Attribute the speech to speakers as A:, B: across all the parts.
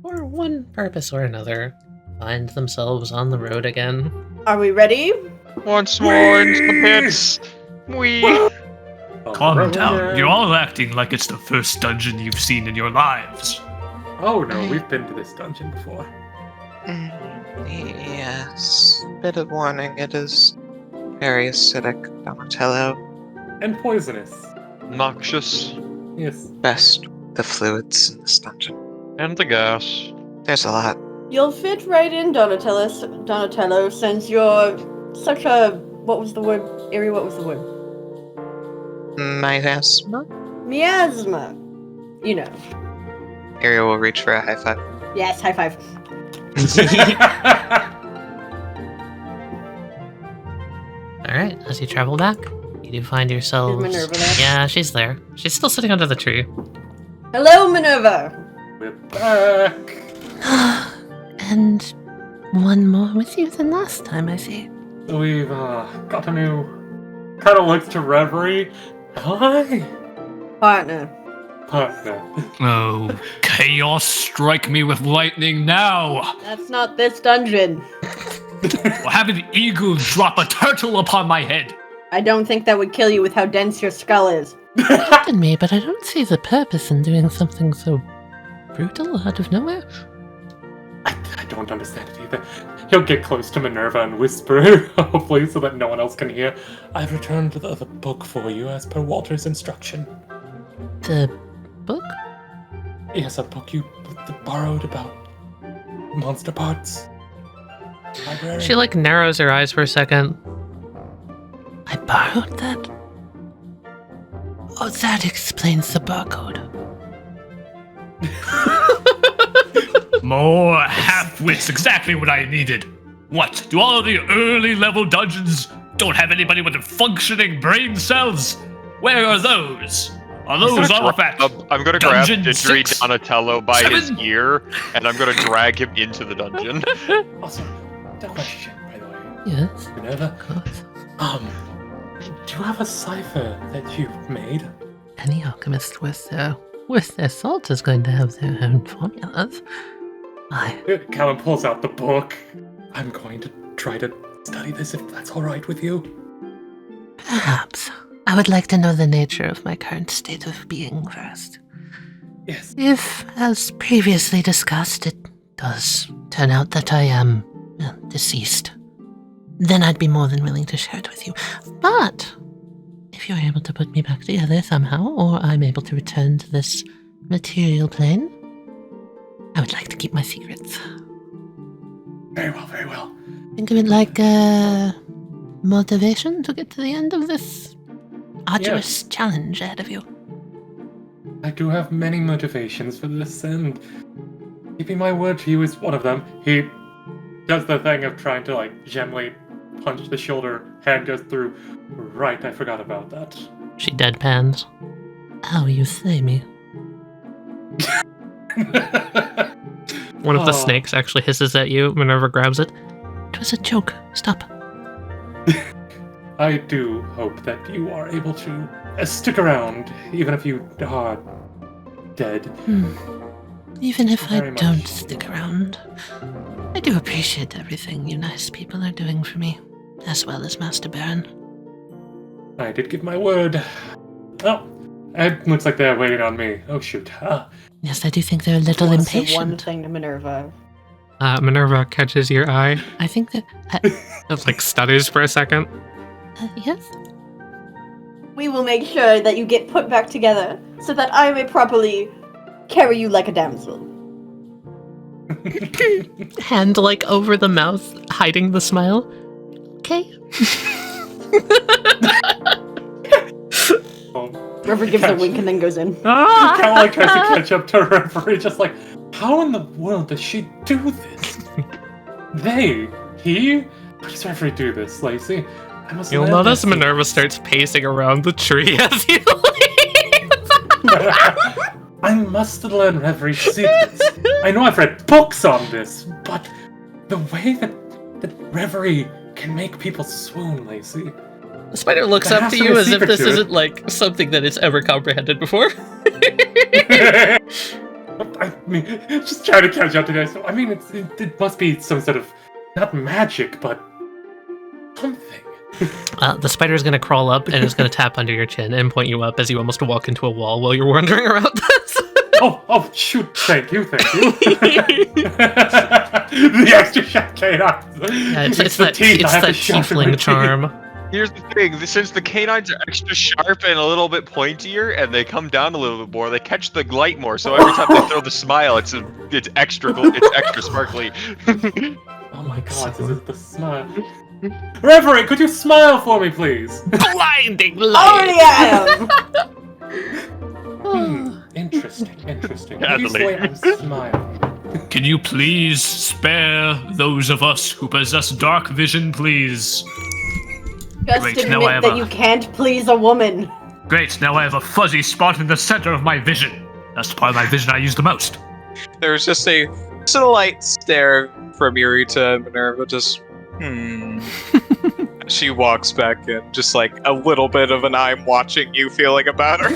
A: for one purpose or another, find themselves on the road again.
B: Are we ready?
C: Once more into the pits.
D: Calm down. You're all acting like it's the first dungeon you've seen in your lives.
E: Oh no, we've been to this dungeon before.
C: Yes. Bit of warning, it is very acidic, Donatello.
E: And poisonous.
C: Noxious.
E: Yes.
C: Best the fluids in this dungeon. And the gas. There's a lot.
B: You'll fit right in, Donatello, since you're such a... What was the word? Ari, what was the word?
C: Miasma?
B: Miasma. You know.
C: Ariel will reach for a high five.
B: Yes, high five.
A: Alright, as you travel back, you do find yourselves...
B: Is Minerva there?
A: Yeah, she's there. She's still sitting under the tree.
B: Hello, Minerva!
E: We're back.
A: And one more with you than last time, I see.
E: So we've got a new... Kind of looks to Reverie. Hi.
B: Partner.
E: Partner.
D: Oh, chaos, strike me with lightning now!
B: That's not this dungeon.
D: Or have an eagle drop a turtle upon my head!
B: I don't think that would kill you with how dense your skull is.
A: Pardon me, but I don't see the purpose in doing something so brutal out of nowhere.
E: I don't understand it either. He'll get close to Minerva and whisper, hopefully so that no one else can hear. I've returned the book for you as per Walter's instruction.
A: The book?
E: Yes, a book you borrowed about monster parts. Library.
A: She, narrows her eyes for a second. I borrowed that? Oh, that explains the barcode.
D: More half-wits, exactly what I needed. What, do all of the early level dungeons don't have anybody with functioning brain cells? Where are those? Are those artifacts?
C: I'm gonna grab
D: Dungeon
C: Didgeridoo
D: 6,
C: Donatello by his
D: 7.
C: ear, and I'm gonna drag him into the dungeon.
E: Also, that question, by the way.
A: Yes,
E: Minerva,
A: of course.
E: do you have a cipher that you've made?
A: Any alchemist with their salt is going to have their own formulas.
E: Callum pulls out the book. I'm going to try to study this if that's alright with you.
A: Perhaps. I would like to know the nature of my current state of being first.
E: Yes.
A: If, as previously discussed, it does turn out that I am deceased, then I'd be more than willing to share it with you. But if you're able to put me back together somehow, or I'm able to return to this material plane, I would like to keep my secrets.
E: Very well, very well.
A: Think of it like motivation to get to the end of this arduous challenge ahead of you.
E: I do have many motivations for this, and keeping my word to you is one of them. He does the thing of trying to, gently punch the shoulder. Hand goes through. Right, I forgot about that.
A: She deadpans. How you slay me. One of the snakes actually hisses at you. Minerva grabs it. It was a joke. Stop.
E: I do hope that you are able to stick around, even if you are dead.
A: Even if I
E: Very much.
A: don't stick around, I do appreciate everything you nice people are doing for me, as well as Master Baron.
E: I did give my word. Oh, it looks like they're waiting on me. Oh, shoot.
A: Yes, I do think they're a little
B: Wanna say
A: impatient.
B: one thing to Minerva.
A: Minerva catches your eye. I think that... it, stutters for a second. Yes?
B: We will make sure that you get put back together so that I may properly carry you like a damsel.
A: Hand, over the mouth, hiding the smile. Okay.
B: Reverend gives a wink and then goes in.
E: Kind of tries to catch up to Reverie, just how in the world does she do this? He? How does Reverie do this, Lacey? I must
A: You'll
E: learn
A: notice
E: this.
A: Minerva starts pacing around the tree as you leave.
E: I must learn Reverie's secrets. I know I've read books on this, but the way that Reverie can make people swoon, Lacey.
A: The spider looks
E: There
A: up
E: has
A: to
E: to be
A: you
E: a
A: as if
E: secret
A: this
E: to it.
A: isn't something that it's ever comprehended before.
E: I mean, just trying to catch up to this. I mean, it must be some sort of, not magic, but something.
A: The spider's gonna crawl up and it's gonna tap under your chin and point you up as you almost walk into a wall while you're wandering around this.
E: Oh, shoot, thank you. The extra shot canines.
A: Yeah, it's that tiefling charm.
F: Here's the thing, since the canines are extra sharp and a little bit pointier, and they come down a little bit more, they catch the light more, so every time they throw the smile, it's extra sparkly.
E: Oh my god, this is the smile. Reverie, could you smile for me, please?
A: Blinding
B: Already
A: light!
B: am!
E: Interesting.
F: Tali.
E: Usually I'm smiling.
D: Can you please spare those of us who possess dark vision, please?
B: Just
D: Great, now I
B: admit
D: have
B: that
D: a-
B: you can't please a woman.
D: Great, now I have a fuzzy spot in the center of my vision. That's the part of my vision I use the most.
C: There's just a slight stare from Yuri to Minerva, just, She walks back in, just like a little bit of an I'm watching you feeling about her.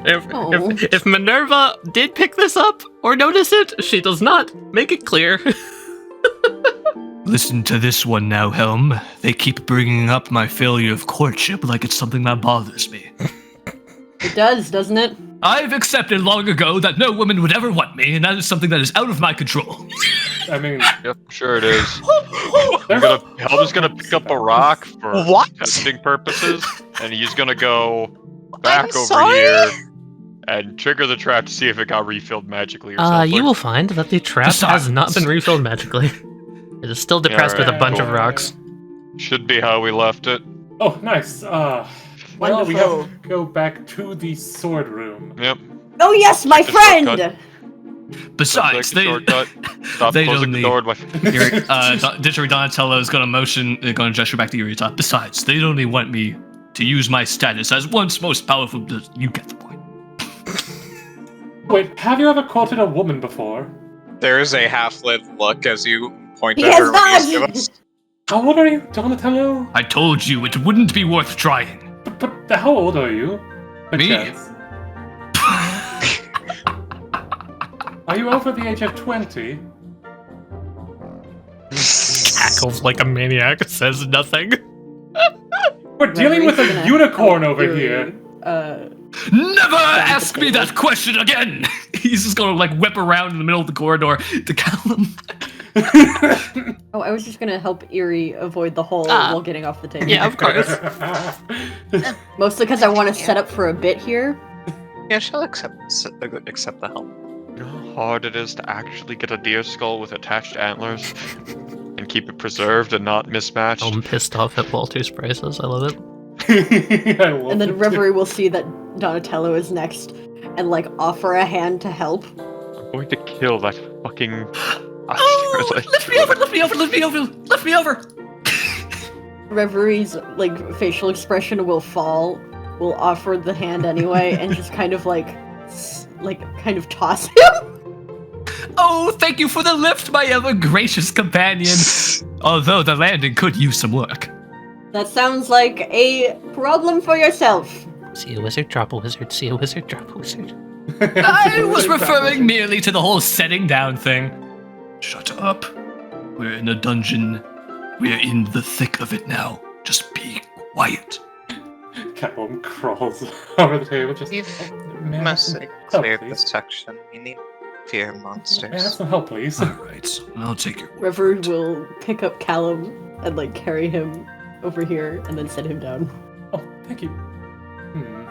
A: If Minerva did pick this up or notice it, she does not. Make it clear.
D: Listen to this one now, Helm. They keep bringing up my failure of courtship like it's something that bothers me.
B: It does, doesn't it?
D: I've accepted long ago that no woman would ever want me, and that is something that is out of my control.
E: I mean,
F: Yep, sure it is. Helm's gonna pick up a rock for
C: What?
F: testing purposes, and he's gonna go back
C: I'm
F: over
C: sorry?
F: here and trigger the trap to see if it got refilled magically or something.
A: You will find that the trap has not been refilled magically. It is still depressed with a
F: Alright,
A: bunch of
F: cool.
A: rocks.
F: Should be how we left it.
E: oh, nice. Well, we
B: Wonderful.
E: have to go back to the sword room.
F: Yep.
B: Oh yes, my
F: Just a
B: friend!
F: shortcut.
D: Besides,
F: Take the shortcut. Stop
D: they
F: closing
D: don't
F: the
D: need-
F: door with my
D: Ditchery Donatello is going to gesture back to Yuriota. Besides, they only want me to use my status as once most powerful. You get the point.
E: Wait, have you ever courted a woman before?
C: There is a half-lit look as you point
B: He
C: at
B: has
C: her
B: not!
C: raised to us.
E: How old are you, Donatello?
D: I told you it wouldn't be worth trying.
E: But how old are you?
D: Me?
E: Perchance. Are you over the age of 20?
A: Cackles like a maniac, says nothing.
E: We're dealing with
B: Reverie's
E: a
B: gonna
E: unicorn
B: help
E: over
B: Yuri,
E: here.
D: Never ask me that question again! He's just gonna whip around in the middle of the corridor to Callum.
B: Oh, I was just gonna help Eerie avoid the hole
A: Ah.
B: while getting off the table.
A: Yeah, of course.
B: Mostly because I want to set up for a bit here.
C: Yeah, she'll accept the help.
F: You know how hard it is to actually get a deer skull with attached antlers and keep it preserved and not mismatched?
A: I'm pissed off at Walter's prices. I love it.
E: I love
B: And then
E: it.
B: Reverie will see that Donatello is next and offer a hand to help.
F: I'm going to kill that fucking...
D: Oh, lift me over, lift me over, lift me over, lift me over!
B: Reverie's facial expression will fall, will offer the hand anyway, and just kind of toss him.
D: Oh, thank you for the lift, my ever gracious companion. Although the landing could use some work.
B: That sounds like a problem for yourself.
A: See a wizard, drop a wizard. See a wizard, drop a wizard.
D: I was referring merely to the whole setting down thing. Shut up. We're in a dungeon. We're in the thick of it now. Just be quiet.
E: Catwoman crawls over the table, just...
C: You've
E: May I have
C: must
E: some
C: have
E: help,
C: cleared
E: please?
C: this section. You need fear
E: May I have
C: monsters.
E: some help, please?
D: Alright, I'll take your word.
B: Reverie will pick up Callum and carry him over here and then set him down.
E: Oh, thank you.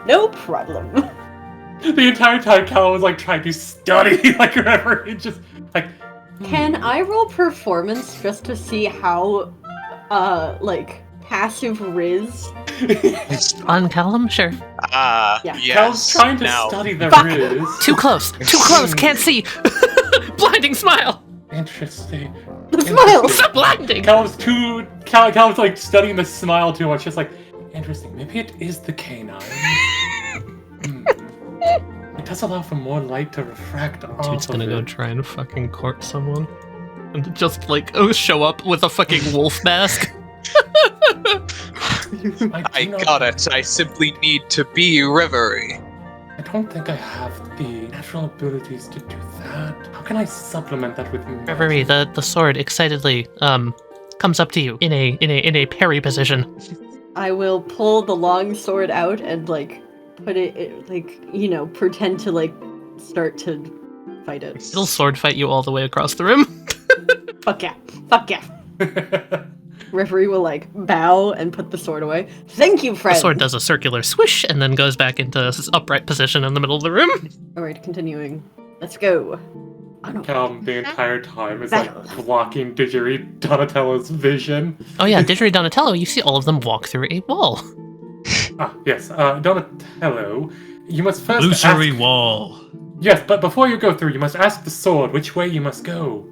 B: No problem.
E: The entire time Callum was trying to study Reverie, just
B: Can I roll performance just to see how passive Riz?
A: On Callum? Sure.
C: Ah,
B: Yeah.
E: Callum's
C: yes.
E: trying to
C: now.
E: study the
B: Fuck.
E: Riz.
A: Too close. Too close. Can't see. Blinding smile.
E: Interesting.
B: The smile!
A: Stop blinding.
E: Callum's studying the smile too much, just interesting. Maybe it is the canine. It does allow for more light to refract off
A: Dude's gonna
E: of
A: go
E: it.
A: try and fucking court someone. And just show up with a fucking wolf mask.
C: I got it. I simply need to be Reverie.
E: I don't think I have the natural abilities to do that. How can I supplement that with magic?
A: Reverie, the sword excitedly comes up to you in a parry position.
B: I will pull the long sword out and like put it like, you know, pretend to like start to fight it.
A: It'll sword fight you all the way across the room.
B: Fuck yeah. Fuck yeah. Referee will like bow and put the sword away. Thank you, friend.
A: The sword does a circular swish and then goes back into its upright position in the middle of the room.
B: Alright, continuing. Let's go.
E: The entire time is like blocking Didgeridoo Donatello's vision.
A: Oh yeah, Didgeridoo Donatello, you see all of them walk through a wall.
E: Yes, Donatello, you must first
D: Illusory
E: ask...
D: wall.
E: Yes, but before you go through, you must ask the sword which way you must go.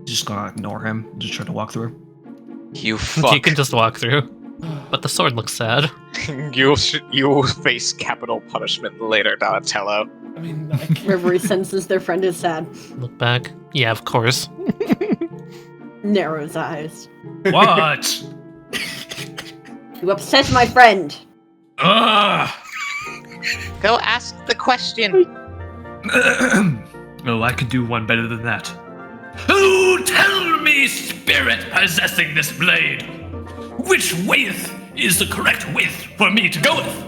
G: Just gonna ignore him. Just try to walk through.
C: You fuck.
A: You can just walk through. But the sword looks sad.
C: You will face capital punishment later, Donatello.
E: I mean, I can't...
B: Reverie senses their friend is sad.
A: Look back. Yeah, of course.
B: Narrows eyes.
D: What?
B: You upset my friend.
D: Ugh.
C: Go ask the question.
D: Oh, I could do one better than that. Who tell me, spirit possessing this blade? Which width is the correct width for me to go with?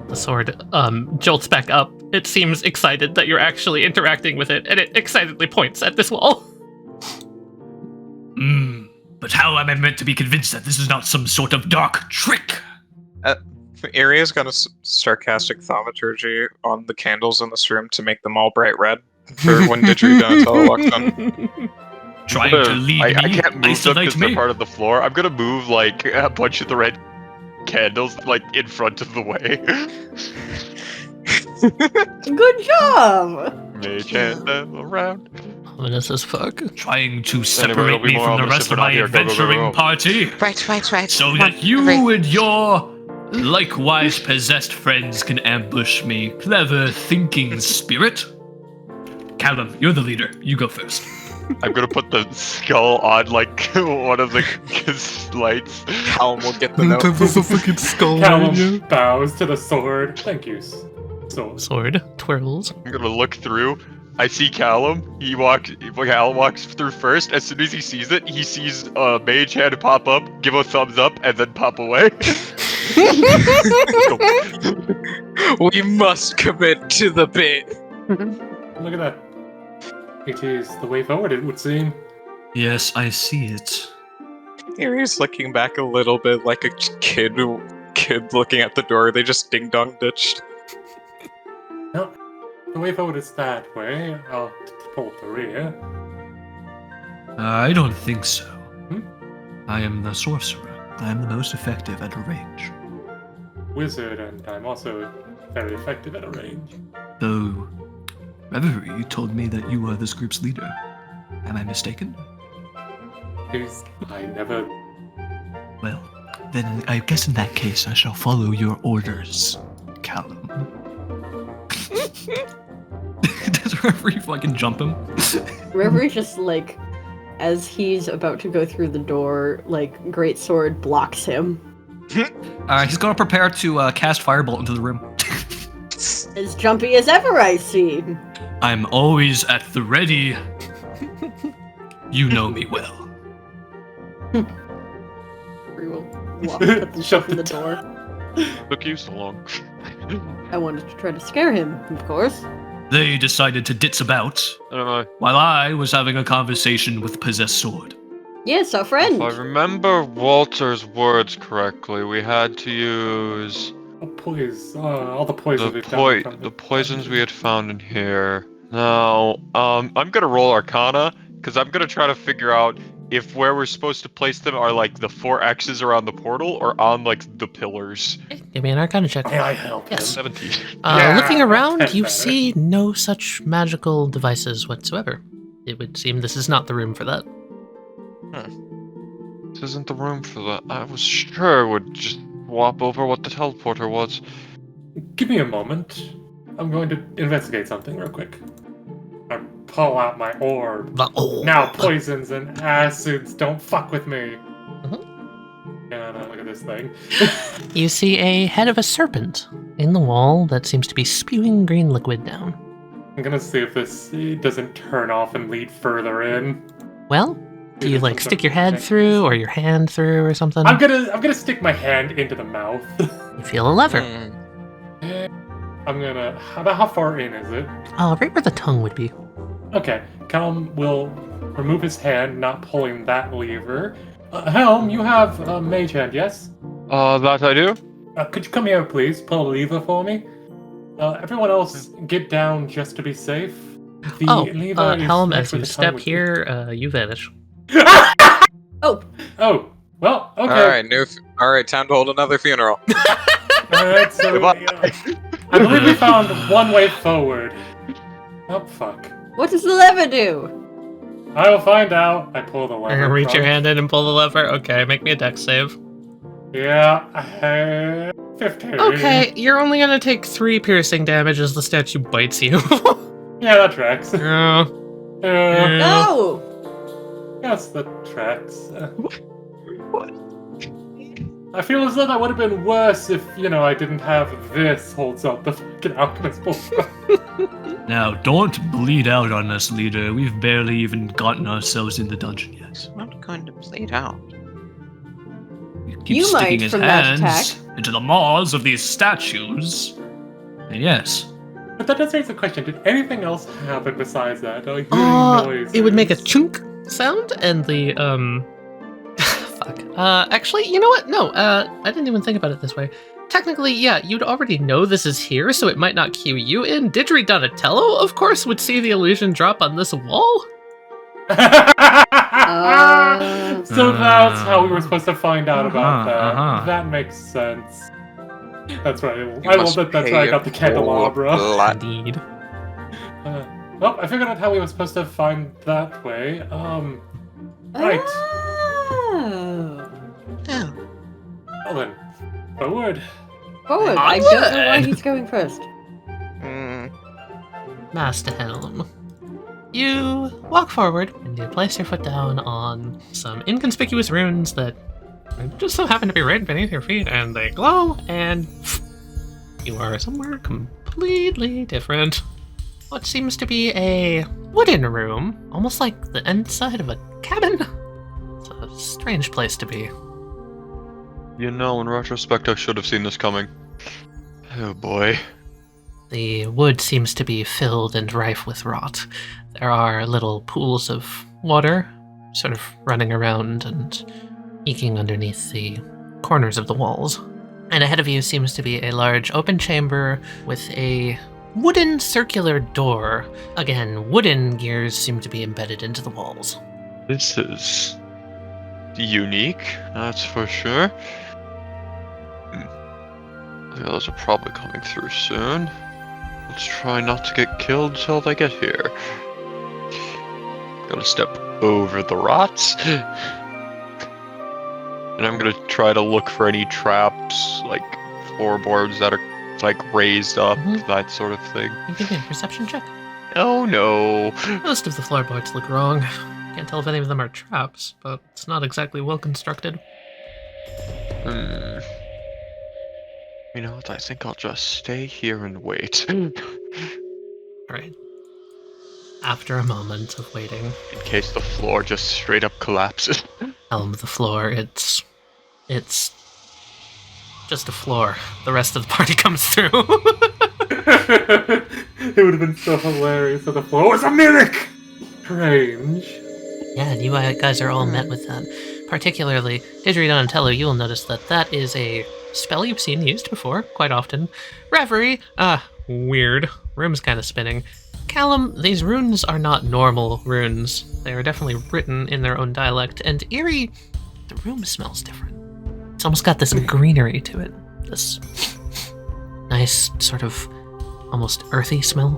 A: The sword jolts back up. It seems excited that you're actually interacting with it, and it excitedly points at this wall.
D: But how am I meant to be convinced that this is not some sort of dark trick?
C: Aria's gonna start casting thaumaturgy on the candles in this room to make them all bright red for when Didgeridoo Donatello walks in.
D: Trying to lead me,
F: I can't move them
D: isolate
F: because they're
D: me.
F: part of the floor. I'm gonna move like a bunch of the red candles like in front of the way.
B: Good job!
F: Mage hand them around.
A: Ominous as fuck.
D: Trying to
F: Anyway,
D: separate
F: it'll be
D: me
F: more
D: from the
F: ominous
D: rest
F: if
D: of
F: we're not
D: my
F: here. Go, go, go,
D: adventuring
F: go.
D: party,
C: Right.
D: so
C: Come
D: that
C: on,
D: you
C: right.
D: and your likewise possessed friends can ambush me. Clever thinking, spirit. Callum, you're the leader. You go first.
F: I'm gonna put the skull on like one of the lights.
C: Callum will get the note.
G: There's a fucking skull.
E: Callum bows to the sword. Thank you, sword.
A: Sword twirls.
F: I'm gonna look through. I see Callum. Callum walks through first. As soon as he sees it, he sees a mage hand pop up, give a thumbs up, and then pop away.
C: We must commit to the bit.
E: Look at that. It is the way forward, it would seem.
D: Yes, I see it.
C: Aria's looking back a little bit like a kid looking at the door. They just ding dong ditched.
E: No, the way forward is that way. I'll pull up the rear.
D: I don't think so.
G: I am the sorcerer. I am the most effective at a range.
E: Wizard, and I'm also very effective at a range.
G: Though, Reverie told me that you are this group's leader. Am I mistaken?
E: I never...
G: Well, then I guess in that case I shall follow your orders, Callum.
D: Does Reverie fucking jump him?
B: Reverie just like, as he's about to go through the door, like greatsword blocks him.
D: He's gonna prepare to cast Firebolt into the room.
B: As jumpy as ever, I see.
D: I'm always at the ready. You know me well.
B: We will put the shut in the door.
F: Took you so long.
B: I wanted to try to scare him, of course.
D: They decided to ditz about
F: I don't know.
D: while I was having a conversation with Possessed Sword.
B: Yes, our friend.
F: If I remember Walter's words correctly, we had to use
E: all the poisons we've done from
F: the poisons we had found in here. Now, I'm gonna roll Arcana because I'm gonna try to figure out if where we're supposed to place them are like the 4 X's around the portal or on like the pillars.
A: Give me an Arcana check.
E: May I help
A: Yes.
F: 17.
A: Looking around,
E: that's
A: you
E: better.
A: see no such magical devices whatsoever. It would seem this is not the room for that.
F: This isn't the room for that. I was sure it would just swap over what the teleporter was.
E: Give me a moment. I'm going to investigate something real quick. I pull out my orb.
A: The orb.
E: Now poisons and acids don't fuck with me.
A: Mhm.
E: Yeah, no, look at this thing.
A: You see a head of a serpent in the wall that seems to be spewing green liquid down.
E: I'm gonna see if this doesn't turn off and lead further in.
A: Well, do you like stick your head through or your hand through or something?
E: I'm gonna stick my hand into the mouth.
A: You feel a lever.
E: I'm gonna. How far in is it?
A: Right where the tongue would be.
E: Okay, Helm will remove his hand, not pulling that lever. Helm, you have a mage hand, yes?
F: That I do?
E: Could you come here, please? Pull a lever for me. Everyone else, get down just to be safe. The lever is
A: Helm,
E: next
A: as
E: where
A: you
E: the tongue
A: step
E: would be.
A: here, you vanish.
B: Oh,
E: Oh, well, okay.
C: All right, time to hold another funeral.
E: Alright, so
F: Goodbye.
E: I believe we found one way forward. Oh, fuck.
B: what does the lever do?
E: I will find out. I pull the lever.
A: Reach your hand in and pull the lever. Okay, make me a dex save.
E: Yeah, 15.
A: Okay, you're only gonna take 3 piercing damage as the statue bites you.
E: Yeah, that tracks.
A: Yeah.
B: No!
E: Yes, that tracks. I feel as though that would have been worse if, I didn't have this holds up the fucking alchemist bullshit.
G: Now, don't bleed out on us, leader. We've barely even gotten ourselves in the dungeon yet.
C: I'm not going to bleed out.
G: He keeps
B: You
G: sticking
B: might
G: his
B: from that
G: hands
B: attack.
G: into the maws of these statues. And yes.
E: But that does raise a question. Did anything else happen besides that? Are you hearing noises?
A: It would make a chunk sound, and the fuck. Actually, you know what? No, I didn't even think about it this way. Technically, yeah, you'd already know this is here, so it might not cue you in. Didgeridoo Donatello, of course, would see the illusion drop on this wall.
E: So that's how we were supposed to find out about that. That makes sense. That's right. I love that. That's why I got the candelabra.
A: Indeed.
E: Well, I figured out how we were supposed to find that way. Right.
B: Oh.
E: Well then, forward.
B: Forward. I don't know why he's going first.
A: Master Helm. You walk forward and you place your foot down on some inconspicuous runes that just so happen to be right beneath your feet, and they glow, and you are somewhere completely different. What seems to be a wooden room, almost like the inside of a cabin. It's a strange place to be.
F: In retrospect, I should have seen this coming. Oh boy.
A: The wood seems to be filled and rife with rot. There are little pools of water sort of running around and eking underneath the corners of the walls. And ahead of you seems to be a large open chamber with a wooden circular door. Again, wooden gears seem to be embedded into the walls.
F: This is unique, that's for sure. The others are probably coming through soon. Let's try not to get killed till they get here. Gotta step over the rots. And I'm gonna try to look for any traps, like floorboards that are like raised up, that sort of thing.
A: You give me a perception check.
F: Oh no.
A: Most of the floorboards look wrong. Can't tell if any of them are traps, but it's not exactly well constructed.
F: You know what? I think I'll just stay here and wait.
A: Alright. After a moment of waiting,
F: In case the floor just straight up collapses.
A: Helm the floor, it's just a floor. The rest of the party comes through.
E: It would have been so hilarious if the floor was a mimic! Strange.
A: Yeah, and you guys are all met with that. Particularly, Didgeridoo Donatello, you will notice that that is a spell you've seen used before, quite often. Reverie, weird. Room's kind of spinning. Callum, these runes are not normal runes. They are definitely written in their own dialect. And Eerie, the room smells different. It's almost got this greenery to it. This nice, sort of, almost earthy smell.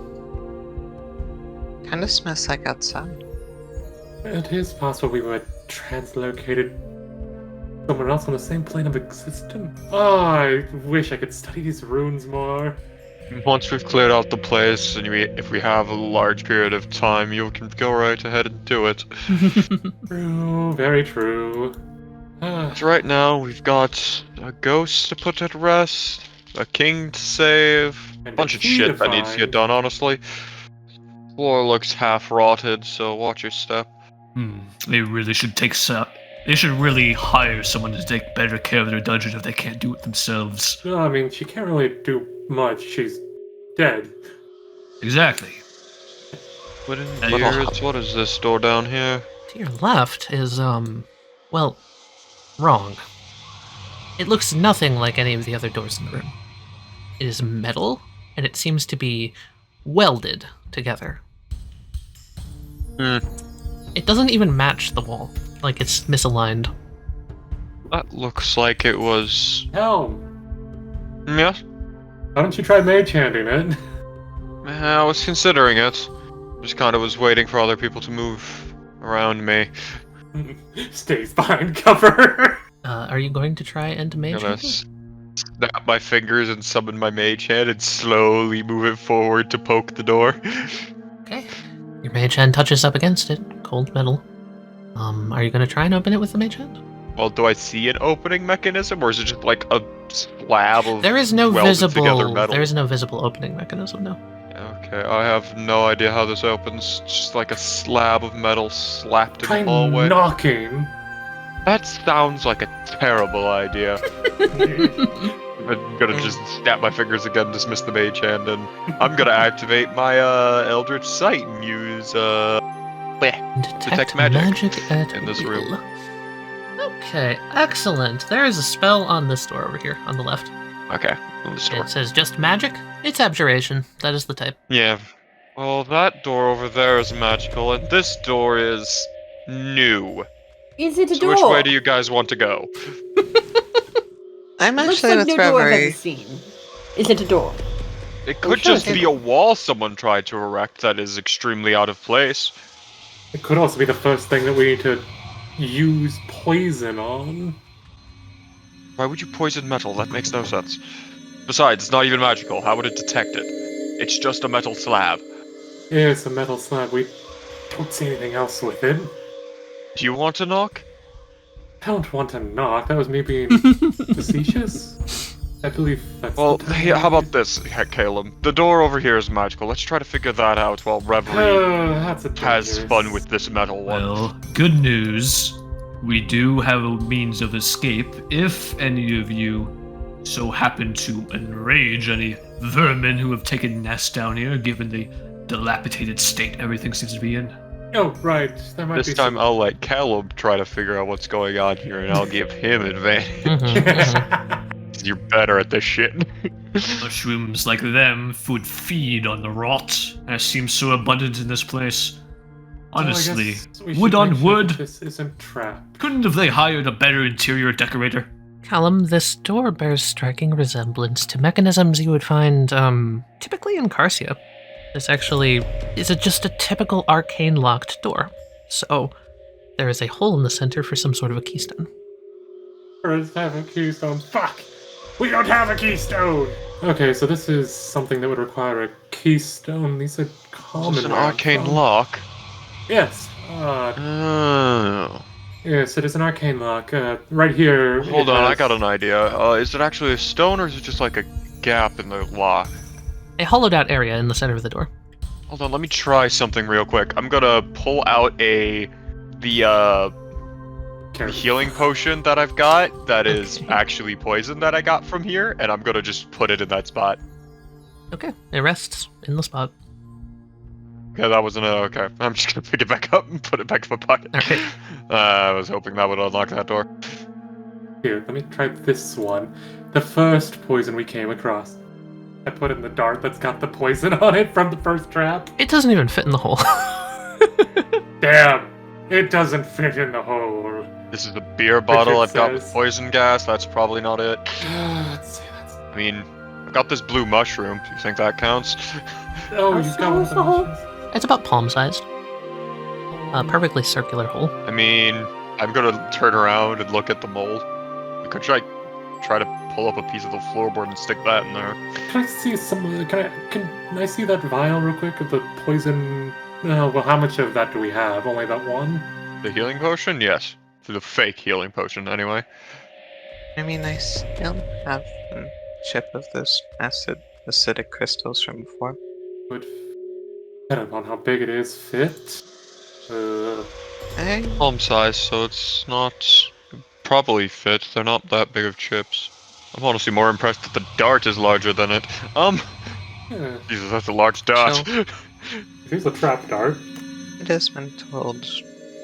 C: Kind of smells like outside.
E: It is possible we were translocated somewhere else on the same plane of existence. Oh, I wish I could study these runes more.
F: Once we've cleared out the place, and if we have a large period of time, you can go right ahead and do it.
E: True, very true.
F: So right now, we've got a ghost to put at rest, a king to save. A
E: And
F: bunch
E: a
F: of
E: key
F: shit
E: to
F: that needs to get
E: find.
F: done, honestly. Floor looks half rotted, so watch your step.
G: They really should they should really hire someone to take better care of their dungeon if they can't do it themselves.
E: No, I mean, she can't really do much. She's dead.
G: Exactly.
F: Wooden
G: Little
F: gears. What is this door down here?
A: To your left is, well, wrong. It looks nothing like any of the other doors in the room. It is metal, and it seems to be welded together.
F: Hmm.
A: It doesn't even match the wall, like it's misaligned.
F: That looks like it was.
E: Hell,
F: Yes.
E: why don't you try mage handing it?
F: I was considering it. Just kind of was waiting for other people to move around me.
E: Stays behind cover.
A: Are you going to try and mage
F: Gonna
A: hand it?
F: snap my fingers and summon my mage hand and slowly move it forward to poke the door.
A: Okay. Your mage hand touches up against it, cold metal. Are you going to try and open it with the mage hand?
F: Well, do I see an opening mechanism, or is it just like a slab of
A: There is no
F: welded together
A: visible.
F: metal?
A: There is no visible opening mechanism. No.
F: Okay, I have no idea how this opens. Just like a slab of metal slapped in
E: Try
F: the hallway.
E: knocking.
F: That sounds like a terrible idea. I'm gonna just snap my fingers again, dismiss the mage hand, and I'm gonna activate my Eldritch Sight and use Detect magic
A: at
F: in this room.
A: will. Okay, excellent. There is a spell on this door over here on the left.
F: Okay, in the store.
A: It says just magic. It's abjuration. That is the type.
F: Yeah. Well, that door over there is magical, and this door is new.
B: Is it a
F: So
B: door?
F: which way do you guys want to go?
H: I'm
B: It looks
H: actually
B: like
H: with
B: no door I've ever
H: Reverie.
B: seen. Is it a door?
F: It could
B: sure,
F: just be a wall someone tried to erect that is extremely out of place.
E: It could also be the first thing that we need to use poison on.
F: Why would you poison metal? That makes no sense. Besides, it's not even magical. How would it detect it? It's just a metal slab.
E: Yeah, it's a metal slab. We don't see anything else with it.
F: Do you want to knock?
E: I don't want to knock. That was me being facetious. I believe that's
F: Well,
E: the
F: hey, how about this, Caleb? The door over here is magical. Let's try to figure that out while Reverie
E: that's a
F: has
E: dangerous.
F: fun with this metal one.
G: Well, good news. We do have a means of escape if any of you so happen to enrage any vermin who have taken nest down here, given the dilapidated state everything seems to be in.
E: Oh, right. There might
F: This
E: be
F: time
E: some...
F: I'll let Caleb try to figure out what's going on here, and I'll give him advantage.
A: Mhm.
F: You're better at this shit.
G: Mushrooms like them would feed on the rot, as seems so abundant in this place. Honestly, wood on wood,
E: This isn't trapped.
G: couldn't have they hired a better interior decorator?
A: Callum, this door bears striking resemblance to mechanisms you would find, typically in Carcia. This actually is just a typical arcane locked door. So, there is a hole in the center for some sort of a keystone.
E: Let's have a keystone. Fuck! We don't have a keystone! Okay, so this is something that would require a keystone. These are common.
F: Is this an
E: ones.
F: arcane lock?
E: Yes.
F: Oh.
E: Yes, it is an arcane lock. Right here.
F: Hold
E: it
F: on, I
E: has-
F: got an idea. Is it actually a stone, or is it just like a gap in the lock?
A: A hollowed out area in the center of the door.
F: Hold on, let me try something real quick. I'm gonna pull out the healing potion that I've got that is
A: Okay.
F: actually poison that I got from here, and I'm gonna just put it in that spot.
A: Okay, it rests in the spot.
F: Okay, that wasn't okay. I'm just gonna pick it back up and put it back in my pocket.
A: Alright.
F: I was hoping that would unlock that door.
E: Here, let me try this one. The first poison we came across. I put in the dart that's got the poison on it from the first trap.
A: It doesn't even fit in the hole.
E: Damn! It doesn't fit in the hole.
F: This is a beer bottle
E: Richard
F: I've got with
E: says.
F: poison gas. That's probably not it.
E: Let's see,
F: I mean, I've got this blue mushroom. Do you think that counts?
E: Oh,
B: How
E: you've got
B: small
E: one
B: is
E: of
B: the hole?
E: those.
A: It's about palm sized. A perfectly circular hole.
F: I mean, I'm gonna turn around and look at the mold. I could try to pull up a piece of the floorboard and stick that in there.
E: Can I see some? Can I see that vial real quick of the poison? Well, how much of that do we have? Only that one.
F: The healing potion? Yes. The fake healing potion, anyway.
H: I mean, I still have
C: chip of those acidic crystals from before.
E: Would, depending on how big it is, fit.
C: Hey,
F: Palm size, so it's not probably fit. They're not that big of chips. I'm honestly more impressed that the dart is larger than it.
E: Yeah,
F: Jesus, that's a large dart.
E: here's a trap dart.
C: it has been told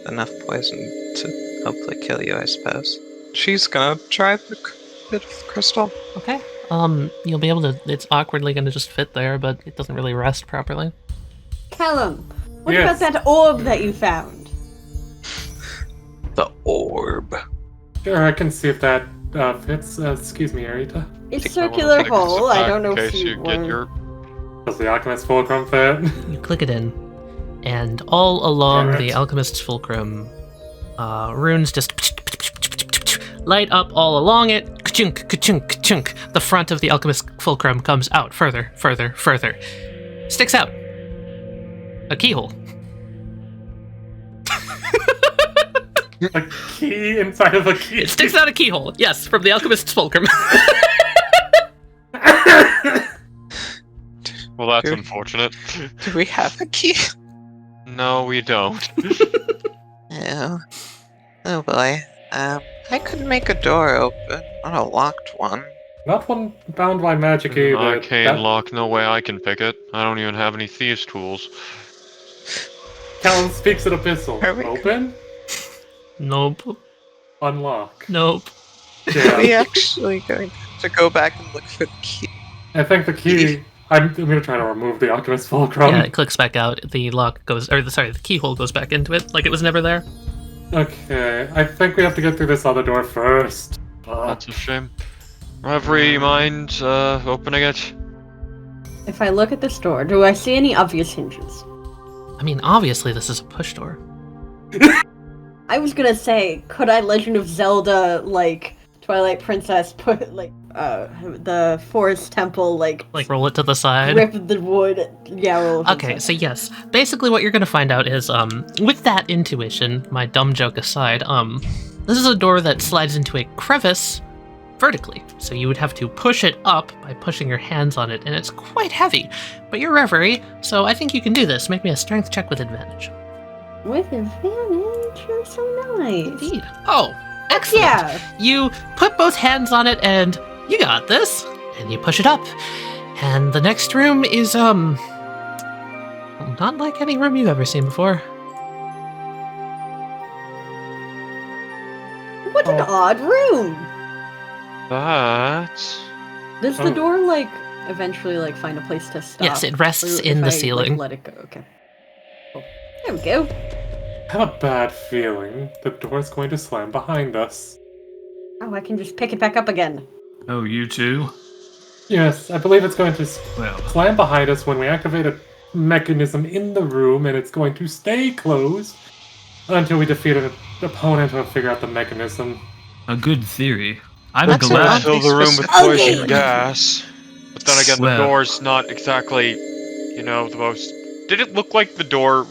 C: enough poison to hopefully kill you, I suppose. She's gonna try the bit of crystal.
A: Okay. You'll be able to. It's awkwardly going to just fit there, but it doesn't really rest properly.
B: Callum, what
E: Yes.
B: about that orb that you found?
C: The orb.
E: Sure, I can see if that fits. Excuse me, Arita.
B: It's
F: Take my one
B: circular
F: second to
B: hole.
F: step
B: I
F: back
B: don't know
F: in
B: if
F: case
B: you
F: you
B: want...
F: get your.
E: Does the alchemist fulcrum fit?
A: You click it in, and all along
E: Alright.
A: the alchemist's fulcrum, runes just light up all along it. Ka-chunk, ka-chunk, ka-chunk. The front of the alchemist's fulcrum comes out further, further, further. Sticks out. A keyhole.
E: A key inside of a key.
A: It sticks out a keyhole. Yes, from the alchemist's fulcrum.
F: Well, that's
C: Good.
F: unfortunate.
C: Do we have a key?
F: No, we don't.
C: Yeah. Oh boy. I could make a door open, not a locked one.
E: Not one bound by magic either.
F: Arcane
E: That-
F: lock, no way I can pick it. I don't even have any thieves' tools.
E: Callum speaks at abyssal.
C: Are we-
E: Open?
A: Nope.
E: Unlock.
A: Nope.
C: Are we
E: Yeah.
C: actually going to go back and look for the key?
E: I think the key... I'm gonna try to remove the alchemist fulcrum.
A: Yeah, it clicks back out. The lock goes, or sorry, the keyhole goes back into it, like it was never there.
E: Okay, I think we have to get through this other door first.
F: That's a shame. Reverie, mind opening it?
B: If I look at this door, do I see any obvious hinges?
A: I mean, obviously this is a push door.
B: I was gonna say, could I Legend of Zelda, like, Twilight Princess, put, like, the forest temple, like
A: Roll it to the side.
B: rip the wood? Yeah, roll it to the
A: Okay,
B: side.
A: so yes, basically what you're gonna find out is, with that intuition, my dumb joke aside, this is a door that slides into a crevice vertically. So you would have to push it up by pushing your hands on it, and it's quite heavy. But you're Reverie, so I think you can do this. Make me a strength check with advantage.
B: With advantage, you're so nice.
A: Indeed. Oh, excellent.
B: Yeah.
A: You put both hands on it, and you got this. And you push it up. And the next room is, not like any room you've ever seen before.
B: What an odd room.
F: That.
B: Does the
E: Oh.
B: door, like, eventually, like, find a place to stop?
A: Yes, it rests
B: Or
A: in
B: if
A: the
B: I,
A: ceiling.
B: Like, let it go. Okay. Cool. There we go.
E: I have a bad feeling the door's going to slam behind us.
B: Oh, I can just pick it back up again.
G: Oh, you too?
E: Yes, I believe it's going to
G: Well,
E: slam behind us when we activate a mechanism in the room, and it's going to stay closed until we defeat an opponent or figure out the mechanism.
G: a good theory. I'm
C: That's
G: glad.
F: Fill the room with
B: Okay.
F: poison gas. But then again,
G: Well-
F: the door's not exactly, the most. Did it look like the door,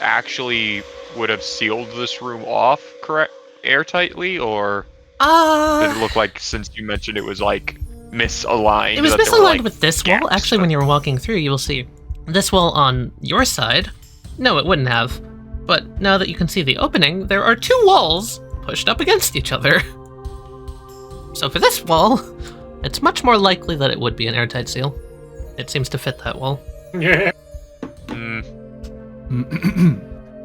F: actually would have sealed this room off, correct, airtightly, or did it look like, since you mentioned it was misaligned?
A: It was
F: that there were,
A: misaligned with this wall.
F: gaps?
A: Actually, when you were walking through, you will see this wall on your side. No, it wouldn't have. But now that you can see the opening, there are two walls pushed up against each other. So for this wall, it's much more likely that it would be an airtight seal. It seems to fit that wall.
E: Yeah.
F: Hmm.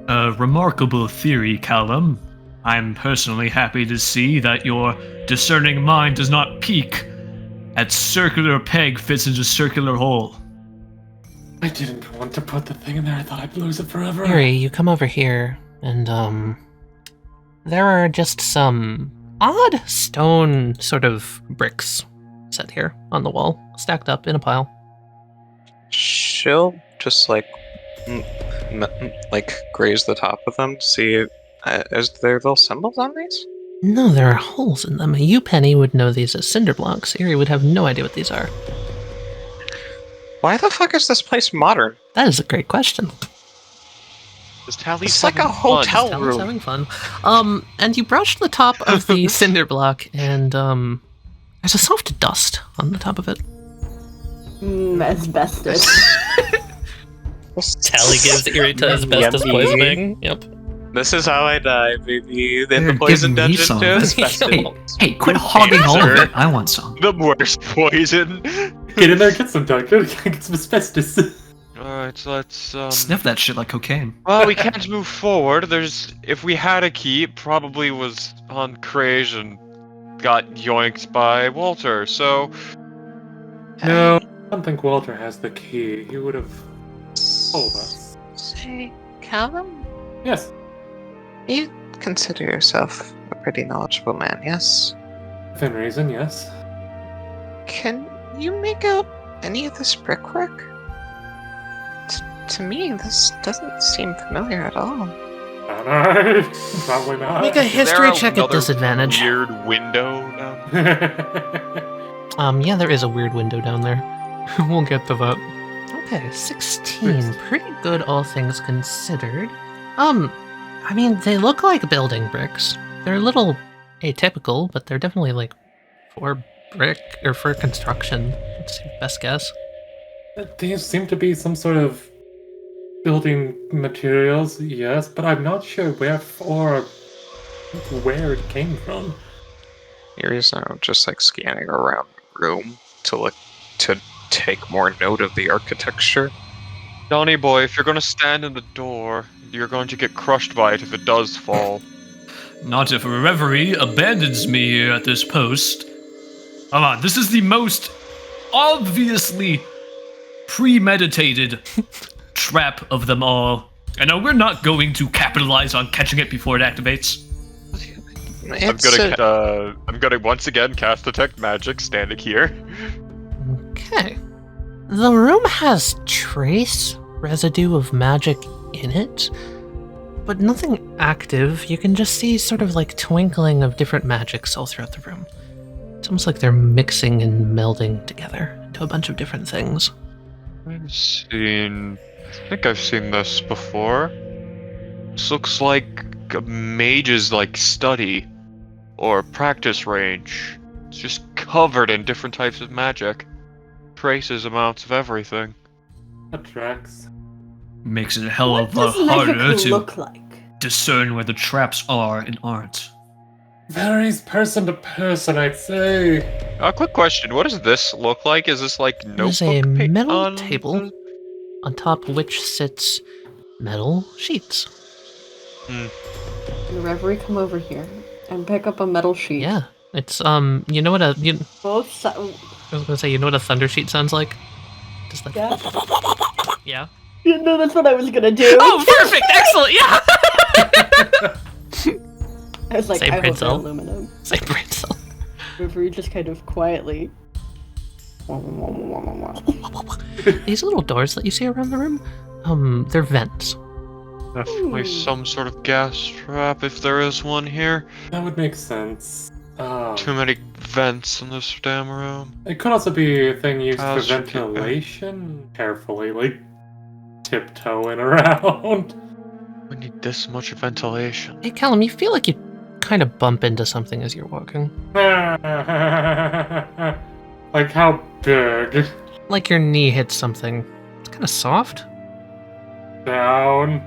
G: A remarkable theory, Callum. I'm personally happy to see that your discerning mind does not peak at circular peg fits into circular hole.
E: I didn't want to put the thing in there. I thought I'd lose it forever.
A: Yuri, you come over here, and there are just some odd stone sort of bricks set here on the wall, stacked up in a pile.
C: She'll just graze the top of them to see. Is there little symbols on these?
A: No, there are holes in them. You, Penny, would know these as cinder blocks. Yuri would have no idea what these are.
C: Why the fuck is this place modern?
A: That is a great question.
F: Does Tali
C: It's like a
F: having fun?
C: hotel
A: Talon's
C: room.
A: having fun. And you brush the top of the cinder block, and there's There's a soft dust on the top of it.
B: Asbestos.
A: Tali gives Irita asbestos
C: Yummy.
A: poisoning. Yep.
C: This is how I die, baby. In
G: Here,
C: the
G: give
C: poison
G: me
C: dungeon
G: some.
C: too.
G: Hey, quit hogging all of it. I want some.
F: The worst poison.
E: Get in there, get some Duncan. Get some asbestos.
F: Alright, so let's
G: Sniff that shit like cocaine.
F: well, we can't move forward. If we had a key, it probably was on Krage and got yoinked by Walter, so
E: No, I don't think Walter has the key. He would have told us.
C: Say, Callum,
E: Yes,
C: you consider yourself a pretty knowledgeable man, yes?
E: within reason, yes.
C: Can you make out any of this brickwork? To me, this doesn't seem familiar at all.
E: No, probably not.
A: Make a
F: is there
A: history check at
F: another
A: disadvantage.
F: weird window down?
A: Yeah, there is a weird window down there. We'll get to that. Okay, 16. Pretty good, all things considered. I mean, they look like building bricks. They're a little atypical, but they're definitely like for construction. That's your best guess.
E: These seem to be some sort of building materials, yes, but I'm not sure where it came from.
C: Yuri's now just like scanning around the room to take more note of the architecture.
F: Donny boy, if you're gonna stand in the door, you're going to get crushed by it if it does fall.
G: Not if Reverie abandons me here at this post. Come on, this is the most obviously premeditated trap of them all. And no, we're not going to capitalize on catching it before it activates.
F: I'm gonna once again cast Detect Magic, standing here.
A: Okay. The room has trace residue of magic in it, but nothing active. You can just see sort of like twinkling of different magics all throughout the room. It's almost like they're mixing and melding together into a bunch of different things.
F: I think I've seen this before. This looks like a mage's like study or practice range. It's just covered in different types of magic. Traces amounts of everything.
E: That tracks.
G: Makes it a hell
B: What
G: of a lot
B: does
G: harder
B: magic
G: to
B: look like?
G: discern where the traps are and aren't.
E: Varies person to person, I'd say.
F: A quick question: what does this look like? Is this like
A: There's
F: notebook
A: a metal
F: on
A: table on top of which sits metal sheets.
B: Can Reverie come over here and pick up a metal sheet?
A: Yeah, it's you know what a
B: Both sides.
A: I was gonna say, you know what a thunder sheet sounds like? Just like
B: Yeah.
A: yeah.
B: You know, that's what I was gonna do.
A: Oh, perfect! Excellent. Yeah.
B: I was like,
A: Same
B: I hope
A: brain
B: they're
A: cell.
B: aluminum.
A: Same brain cell.
B: Reverie just kind of quietly.
A: These little doors that you see around the room, they're vents.
F: Definitely some sort of gas trap if there is one here.
E: That would make sense.
F: Too many vents in this damn room.
E: It could also be a thing used for
F: How's your kid?
E: ventilation. Carefully, like, tiptoeing around.
F: We need this much ventilation.
A: Hey, Callum, you feel like you kind of bump into something as you're walking.
E: Like, how big?
A: Like your knee hits something. It's kind of soft.
E: Down.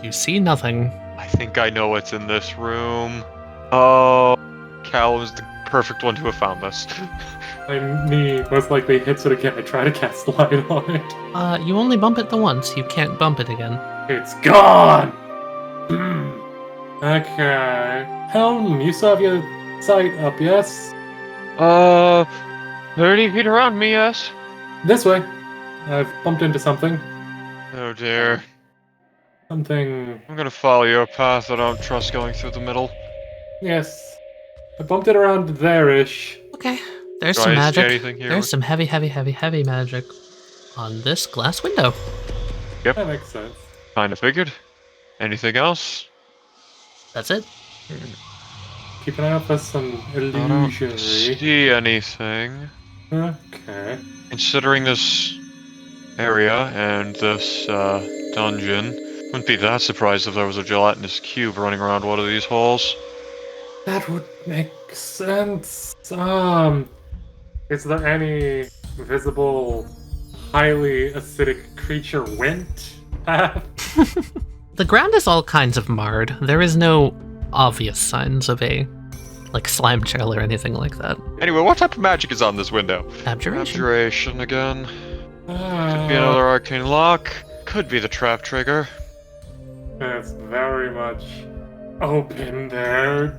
A: You see nothing.
F: I think I know what's in this room. Oh, Cal is the perfect one to have found this.
E: My knee most likely hits it again. I try to cast light on it.
A: You only bump it the once. You can't bump it again.
E: It's gone! Okay. Helm, you still have your sight up, yes?
F: 30 feet around me, yes?
E: This way. I've bumped into something.
F: Oh dear.
E: Something...
F: I'm gonna follow your path. I don't trust going through the middle.
E: Yes. I bumped it around there-ish.
A: Okay. There's
F: Do
A: some
F: I see
A: magic.
F: anything here?
A: There's some heavy magic on this glass window.
E: That makes sense.
F: Kinda figured. Anything else?
A: That's it.
E: Keep an eye out for some
F: I don't
E: illusionary.
F: see anything.
E: Okay.
F: Considering this area and this dungeon, wouldn't be that surprised if there was a gelatinous cube running around one of these halls.
E: That would make sense. Is there any visible, highly acidic creature wind path?
A: The ground is all kinds of marred. There is no obvious signs of a, like, slime trail or anything like that.
F: Anyway, what type of magic is on this window?
A: Abjuration.
F: Abjuration again. Could be another arcane lock. Could be the trap trigger.
E: It's very much open there.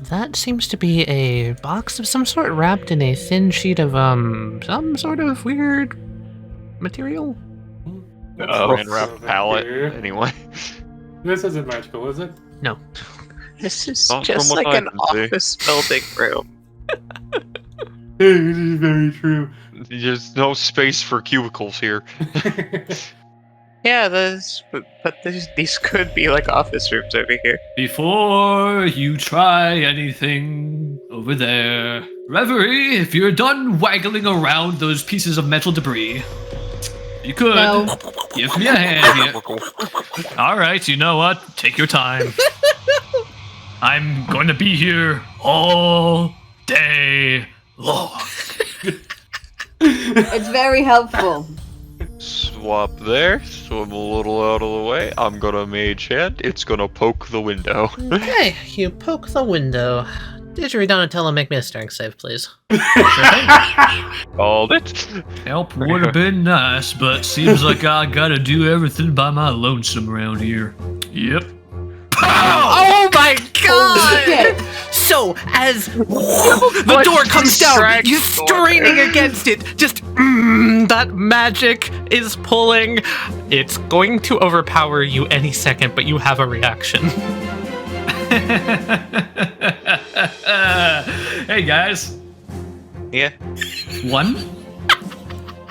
A: That seems to be a box of some sort wrapped in a thin sheet of, some sort of weird material.
F: Saran wrap palette. Anyway.
E: This isn't magical, is it?
A: No.
C: This is
F: Not
C: just
F: from what
C: like
F: I
C: an
F: can see.
C: office building room.
E: This is very true.
F: There's no space for cubicles here.
C: Yeah, but these could be like office rooms over here.
G: Before you try anything over there, Reverie, if you're done waggling around those pieces of metal debris, you could
B: No.
G: give me a hand here. All right, you know what? Take your time. I'm going to be here all day long.
B: It's very helpful.
F: Swap there, swim a little out of the way. I'm gonna mage hand. It's gonna poke the window.
A: Okay, you poke the window. Didgeridoo Donatello, make me a strength save, please.
F: Called it.
G: Help would have been nice, but seems like I gotta do everything by my lonesome around here. Yep.
A: Oh my god!
B: Shit.
A: So, as the door comes down, you're straining against it. Just, that magic is pulling. It's going to overpower you any second, but you have a reaction.
G: Hey guys.
C: Yeah.
G: 1,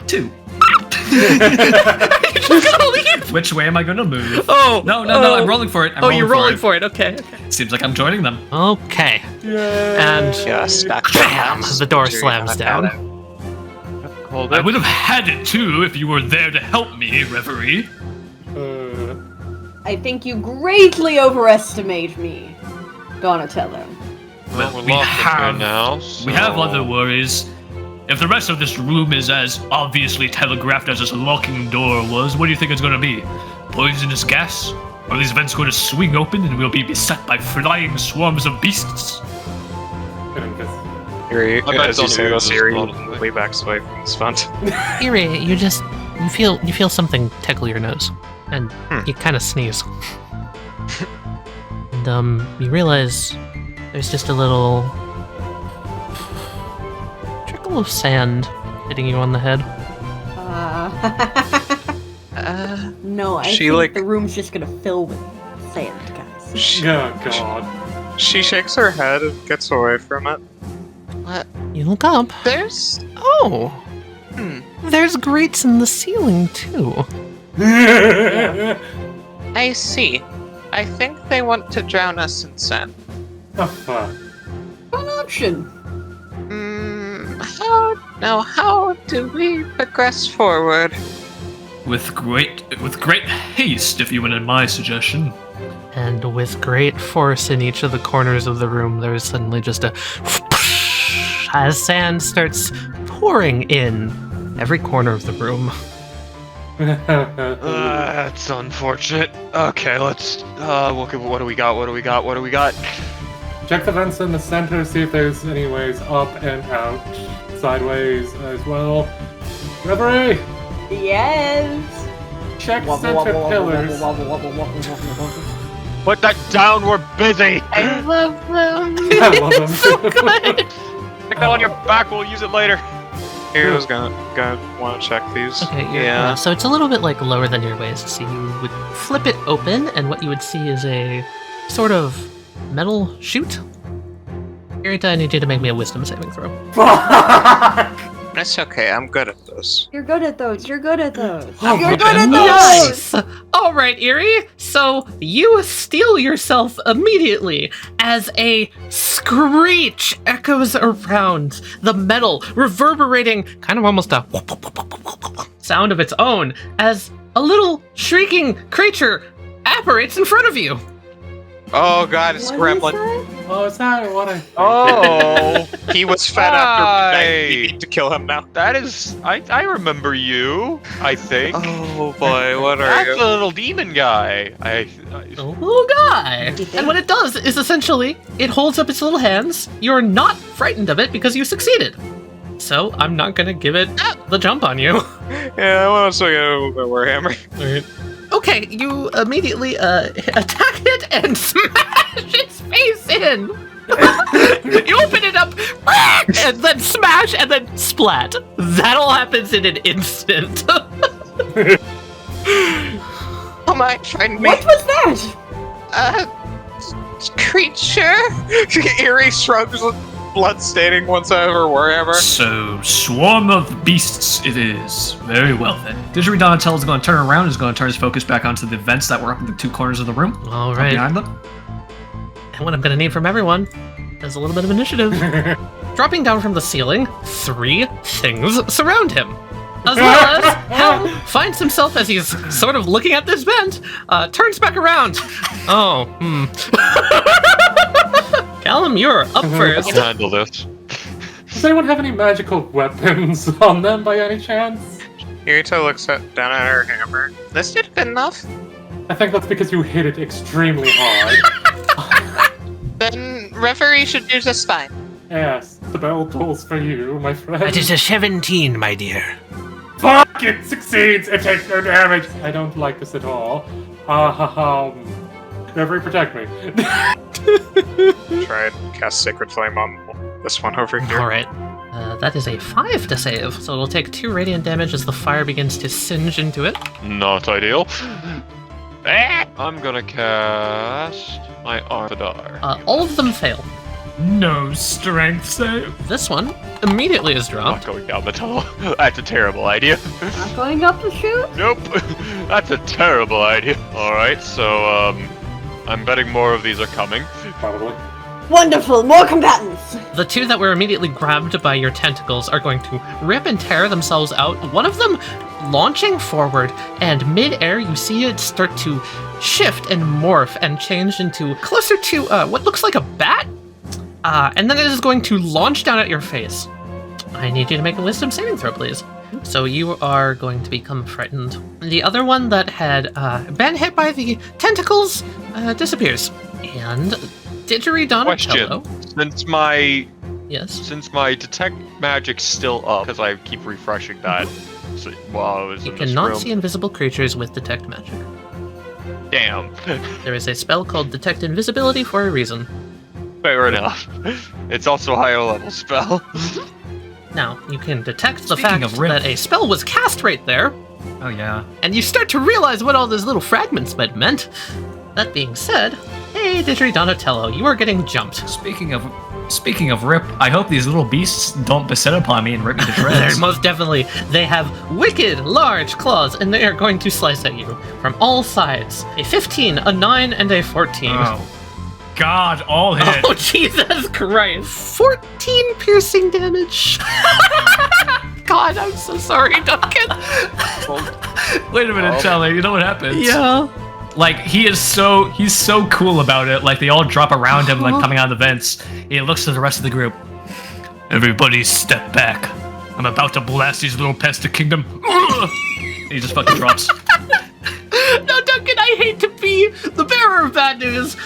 G: 2. Which way am I gonna move?
A: Oh!
G: No, I'm rolling for it.
A: You're rolling for it. Okay.
G: Seems like I'm joining them.
A: Okay. And
C: Yeah, stack
A: bam! The door slams down.
F: Called
G: I
F: it.
G: would have had it too if you were there to help me, Reverie.
B: I think you greatly overestimate me, Donatello.
F: Well, we're
G: we
F: locked in here
G: have-
F: now.
G: We have
F: so-
G: other worries. If the rest of this room is as obviously telegraphed as this locking door was, what do you think it's going to be? Poisonous gas? Are these vents going to swing open and we'll be beset by flying swarms of beasts?
C: Erie,
F: I bet
C: as you
F: it's
C: say
F: on
C: this,
F: the
C: Erie
F: news,
C: immediately backs away from this font.
A: Erie, you feel something tickle your nose, and you kind of sneeze. And you realize there's just a little trickle of sand hitting you on the head.
B: No, I
C: She,
B: think
C: like-
B: the room's just gonna fill with sand, guys.
E: Oh god.
C: She shakes her head and gets away from it.
A: You look up.
C: There's...
A: Oh, there's grates in the ceiling too.
C: I see. I think they want to drown us in sand.
E: Oh fuck.
B: An option.
C: How do we progress forward?
G: With great haste, if you wanted my suggestion.
A: And with great force in each of the corners of the room, there's suddenly just a as sand starts pouring in every corner of the room.
F: That's unfortunate. Okay, let's. What do we got? What do we got?
E: Check the vents in the center, see if there's any ways up and out. Sideways as well. Reverie!
B: Yes.
E: Check
B: Wobble,
E: center
B: wobble, wobble,
E: pillars.
B: wobble, wobble, wobble, wobble, wobble.
F: Put that down. We're busy.
C: I love them.
E: I love them.
F: Stick that on your back. We'll use it later.
C: Erie's gonna want to check these.
A: Okay,
C: Yeah.
A: so it's a little bit like lower than your waist. So you would flip it open, and what you would see is a sort of metal chute. Irita, I need you to make me a wisdom saving throw.
C: It's okay. I'm good at this.
B: You're good at those. You're good at those.
E: Oh,
B: You're good at
A: Nice!
B: those.
A: All right, Erie. So you steel yourself immediately as a screech echoes around the metal, reverberating kind of almost a sound of its own as a little shrieking creature apparates in front of you.
C: Oh god, it's
B: What is
C: Gremlin.
B: that?
E: Oh, is that what I think?
F: Oh,
C: He was fed after midnight. We need to kill him now.
F: that is. I remember you. I think.
C: Oh boy, what are
F: That's
C: you?
F: the little demon guy.
A: Little guy. And what it does is essentially, it holds up its little hands. You're not frightened of it because you succeeded. So I'm not gonna give it the jump on you.
C: Yeah, what else do I get with my Warhammer?
A: Okay, you immediately attack it and smash its face in. You open it up and then smash and then splat. That all happens in an instant.
C: Oh my, find me.
B: What was that?
C: Creature? Eerie shrugs with blood staining one side of her Warhammer.
G: So, swarm of beasts it is. Very well then. Donatello is going to turn around, is going to turn his focus back onto the vents that were up in the two corners of the room.
A: All
G: up
A: right.
G: behind them.
A: And what I'm going to need from everyone is a little bit of initiative. Dropping down from the ceiling, 3 things surround him. As well as Helm finds himself as he's sort of looking at this vent, turns back around. Oh, Callum, you're up first.
F: I'll handle this.
E: Does anyone have any magical weapons on them by any chance?
C: Irita looks down at her hammer. This did good enough.
E: I think that's because you hit it extremely hard.
H: Then referee should do just fine.
E: Yes, the bell tolls for you, my friend.
A: That is a 17, my dear.
E: Fuck! It succeeds! It takes no damage! I don't like this at all. Referee, protect me.
C: Try and cast Sacred Flame on this one over here.
A: All right. That is a 5 to save, so it'll take 2 radiant damage as the fire begins to singe into it.
F: Not ideal. I'm gonna cast my Arthadar.
A: All of them fail.
G: No strength save.
A: This one immediately is
F: I'm
A: dropped.
F: not going down the tunnel. That's a terrible idea.
B: Not going up the chute?
F: Nope. That's a terrible idea. Alright, so, I'm betting more of these are coming.
E: Probably.
B: Wonderful, more combatants!
A: The 2 that were immediately grabbed by your tentacles are going to rip and tear themselves out. One of them launching forward, and mid-air you see it start to shift and morph and change into closer to what looks like a bat. And then it is going to launch down at your face. I need you to make a wisdom saving throw, please. So you are going to become frightened. The other one that had been hit by the tentacles disappears. And Donatello.
F: Question.
A: Yes.
F: Since my detect magic's still up, because I keep refreshing that while I was
A: You
F: in this
A: cannot
F: room.
A: see invisible creatures with detect magic.
F: Damn.
A: There is a spell called detect invisibility for a reason.
F: Fair enough. It's also a higher level spell.
A: Now, you can detect the
G: Speaking
A: fact
G: of Rift-
A: that a spell was cast right there,
G: Oh yeah.
A: and you start to realize what all those little fragments might meant. That being said, hey, Donatello, you are getting jumped.
G: Speaking of rip, I hope these little beasts don't descend upon me and rip me to
A: They're
G: shreds.
A: most definitely, they have wicked large claws, and they are going to slice at you from all sides. A 15, a 9, and a 14.
G: Oh. God, all hit.
A: Oh, Jesus Christ. 14 piercing damage. God, I'm so sorry, Duncan.
G: Wait a minute, Tali, you know what happens?
A: Yeah.
G: Like, he's so cool about it. Like, they all drop around him, like, coming out of the vents. He looks to the rest of the group. Everybody step back. I'm about to blast these little pests to kingdom. He just fucking drops.
A: No, Duncan, I hate to be the bearer of bad news.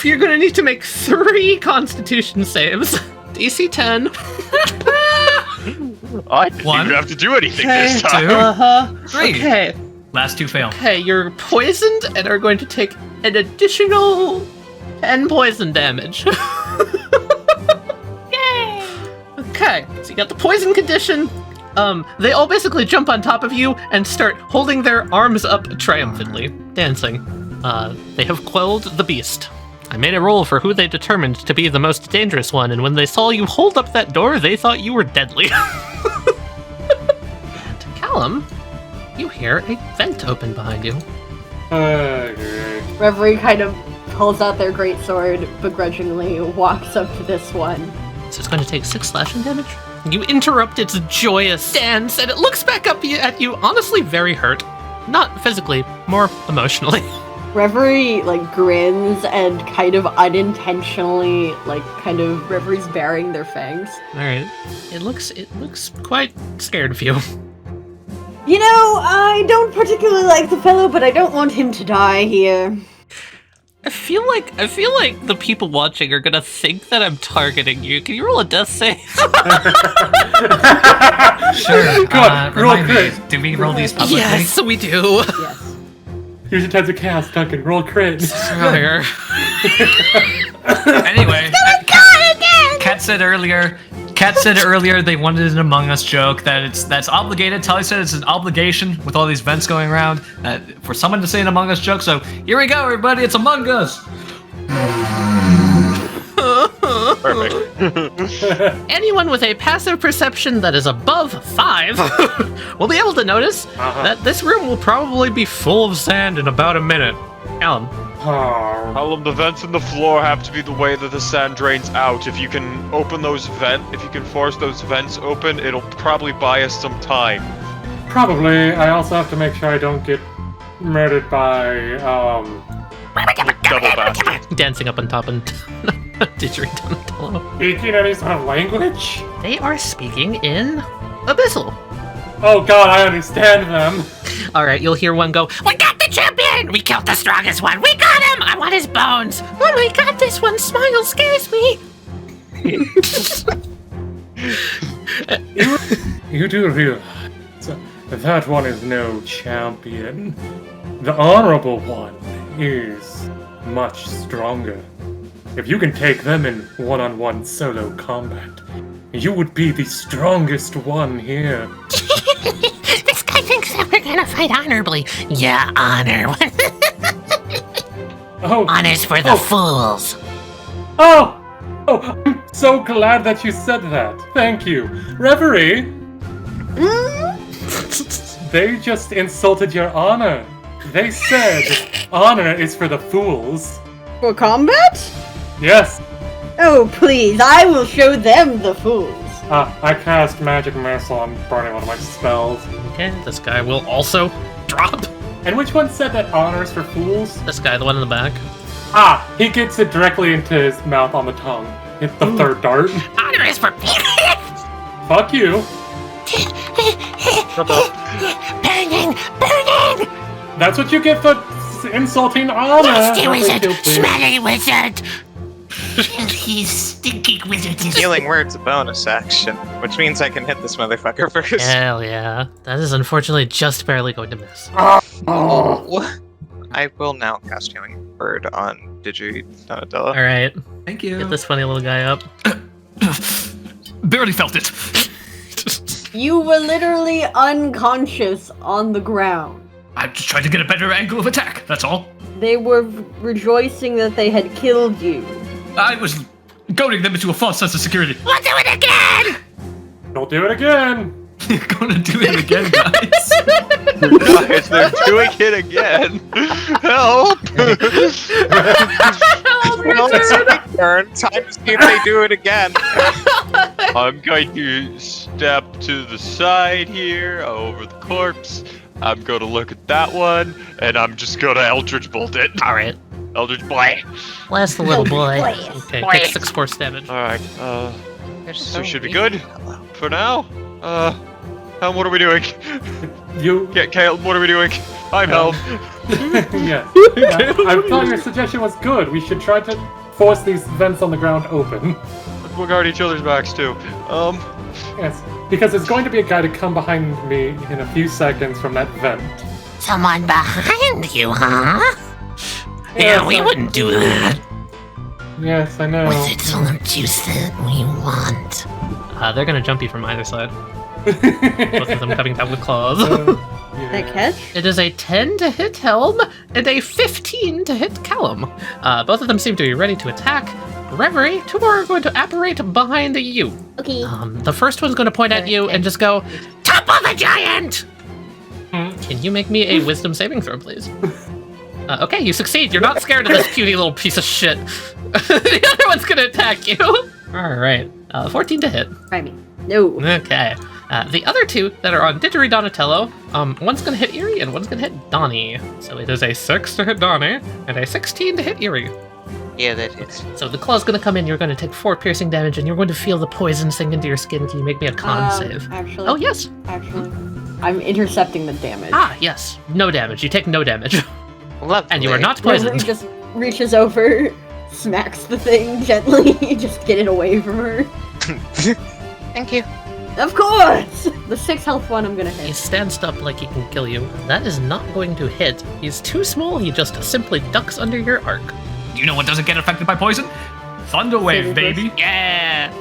A: You're gonna need to make 3 Constitution saves. DC 10.
F: I didn't
G: One.
F: even have to do anything this time.
G: 2, 3.
A: Okay.
G: Last 2 fail.
A: Okay, you're poisoned and are going to take an additional 10 poison damage. Yay! Okay, so you got the poison condition. They all basically jump on top of you and start holding their arms up triumphantly, dancing. They have quelled the beast. I made a roll for who they determined to be the most dangerous one, and when they saw you hold up that door, they thought you were deadly. And Callum, you hear a vent open behind you.
E: Good.
B: Reverie kind of pulls out their greatsword, begrudgingly walks up to this one.
A: So it's going to take 6 slashing damage. You interrupt its joyous dance, and it looks back up at you, honestly very hurt. Not physically, more emotionally.
B: Reverie, like, grins and kind of unintentionally, like, kind of Reverie's baring their fangs.
A: Alright. It looks quite scared of you.
B: You know, I don't particularly like the fellow, but I don't want him to die here.
A: I feel like the people watching are gonna think that I'm targeting you. Can you roll a death save?
G: Sure.
E: God, roll
G: Remind me,
E: crit.
G: do we roll these publicly?
A: Yes, we do.
B: Yes.
E: Here's your time to cast, Duncan. Roll crit.
A: Sure.
G: Anyway, Kat said earlier they wanted an Among Us joke that's obligated. Tali said it's an obligation with all these events going around for someone to say an Among Us joke. So here we go, everybody. It's Among Us.
C: Perfect.
A: Anyone with a passive perception that is above 5 will be able to notice that this room will probably be full of sand in about a minute. Callum.
E: Oh.
F: Callum, the vents in the floor have to be the way that the sand drains out. If you can force those vents open, it'll probably buy us some time.
E: Probably. I also have to make sure I don't get murdered by,
F: Double bastard.
A: Dancing up on top and Donatello.
E: speaking any sort of language?
A: They are speaking in Abyssal.
E: Oh god, I understand them.
A: Alright, you'll hear one go, "We got the champion! We killed the strongest one! We got him! I want his bones! Oh my god, this one smile scares me!"
E: You do realize that one is no champion. The honorable one is much stronger. If you can take them in one-on-one solo combat, you would be the strongest one here.
A: This guy thinks that we're gonna fight honorably. Yeah, honor.
E: Oh,
A: Honor's for the fools.
E: oh, I'm so glad that you said that. Thank you. Reverie, they just insulted your honor. They said honor is for the fools.
B: For combat?
E: Yes.
B: Oh, please, I will show them the fools.
E: I cast Magic Missile on burning one of my spells.
A: Okay, this guy will also drop.
E: And which one said that honor is for fools?
A: This guy, the one in the back.
E: He gets it directly into his mouth on the tongue. It's the third dart.
A: Honor is for
E: Fuck you.
A: burning, burning.
E: That's what you get for insulting honor.
A: Nasty wizard,
E: Thank you, please.
A: smelly wizard. He's stinking wizard.
C: Healing word's a bonus action, which means I can hit this motherfucker first.
A: Hell yeah. That is unfortunately just barely going to miss.
C: Oh. I will now cast Healing Word on Donatello.
A: Alright,
G: Thank you.
A: get this funny little guy up.
G: Barely felt it.
B: You were literally unconscious on the ground.
G: I'm just trying to get a better angle of attack. That's all.
B: They were rejoicing that they had killed you.
G: I was goading them into a false sense of security.
A: We'll do it again!
E: Don't do it again.
G: You're gonna do it again, guys.
F: Guys, they're doing it again. Help!
C: Well, it's my turn. Time to see if they do it again.
F: I'm going to step to the side here, over the corpse. I'm going to look at that one, and I'm just going to Eldritch Bolt it.
A: Alright,
F: Eldritch Blast.
A: blast the little boy. Okay,
H: Boy.
A: take 6 force damage.
F: Alright,
C: They're
F: so should be
C: weak.
F: good for now. Helm, what are we doing?
E: You.
F: Caleb, what are we doing? I'm Helm.
E: Yeah. I thought your suggestion was good. We should try to force these vents on the ground open.
F: We'll guard each other's backs, too.
E: Yes. Because there's going to be a guy to come behind me in a few seconds from that vent.
A: Someone behind you, huh?
E: Yes,
A: we
E: I-
A: wouldn't do that.
E: Yes, I know.
A: With its own juice that we want. They're gonna jump you from either side. Both of them coming down with claws.
B: That catch?
A: It is a 10 to hit Helm and a 15 to hit Callum. Both of them seem to be ready to attack. Reverie, 2 more are going to apparate behind you.
B: Okay.
A: The first one's going to point at you and just go, "Top of the giant!" Can you make me a wisdom saving throw, please? Okay, you succeed. You're not scared of this puny little piece of shit. The other one's going to attack you. All right. 14 to hit.
B: Try me. No.
A: Okay. The other two that are on Didgery Donatello, one's gonna hit Eerie and one's gonna hit Donnie. So it is a 6 to hit Donnie and a 16 to hit Eerie.
H: Yeah, that hits.
A: So the claw's gonna come in, you're gonna take 4 piercing damage, and you're going to feel the poison sink into your skin. Can you make me a con save?
B: Actually.
A: Oh, yes.
B: Actually, I'm intercepting the damage.
A: Ah, yes. No damage. You take no damage.
H: Lovely.
A: And you are not
B: Reverie
A: poisoned.
B: just reaches over, smacks the thing gently, just get it away from her.
H: Thank you.
B: Of course! The 6 health one I'm gonna
A: He
B: hit.
A: stands up like he can kill you. That is not going to hit. He's too small, he just simply ducks under your arc.
G: Do you know what doesn't get affected by poison? Thunder wave,
B: Saving
G: baby. Yeah.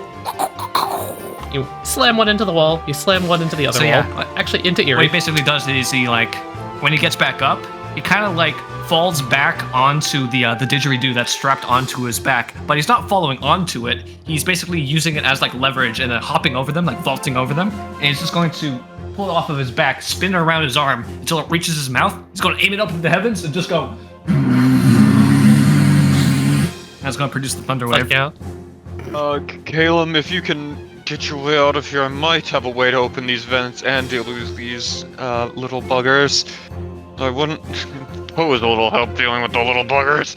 A: You slam one into the wall, you slam one into the other
G: So,
A: wall.
G: yeah.
A: Actually, into
G: What he
A: Eerie.
G: basically does is he like, when he gets back up, he kind of like falls back onto the didgeridoo that's strapped onto his back, but he's not falling onto it. He's basically using it as like leverage and then hopping over them, like vaulting over them, and he's just going to pull it off of his back, spin it around his arm until it reaches his mouth. He's going to aim it up into the heavens and just go. That's going to produce the thunder wave.
A: Yeah.
F: Caleb, if you can get your way out of here, I might have a way to open these vents and deal with these little buggers. I wouldn't pose a little help dealing with the little buggers.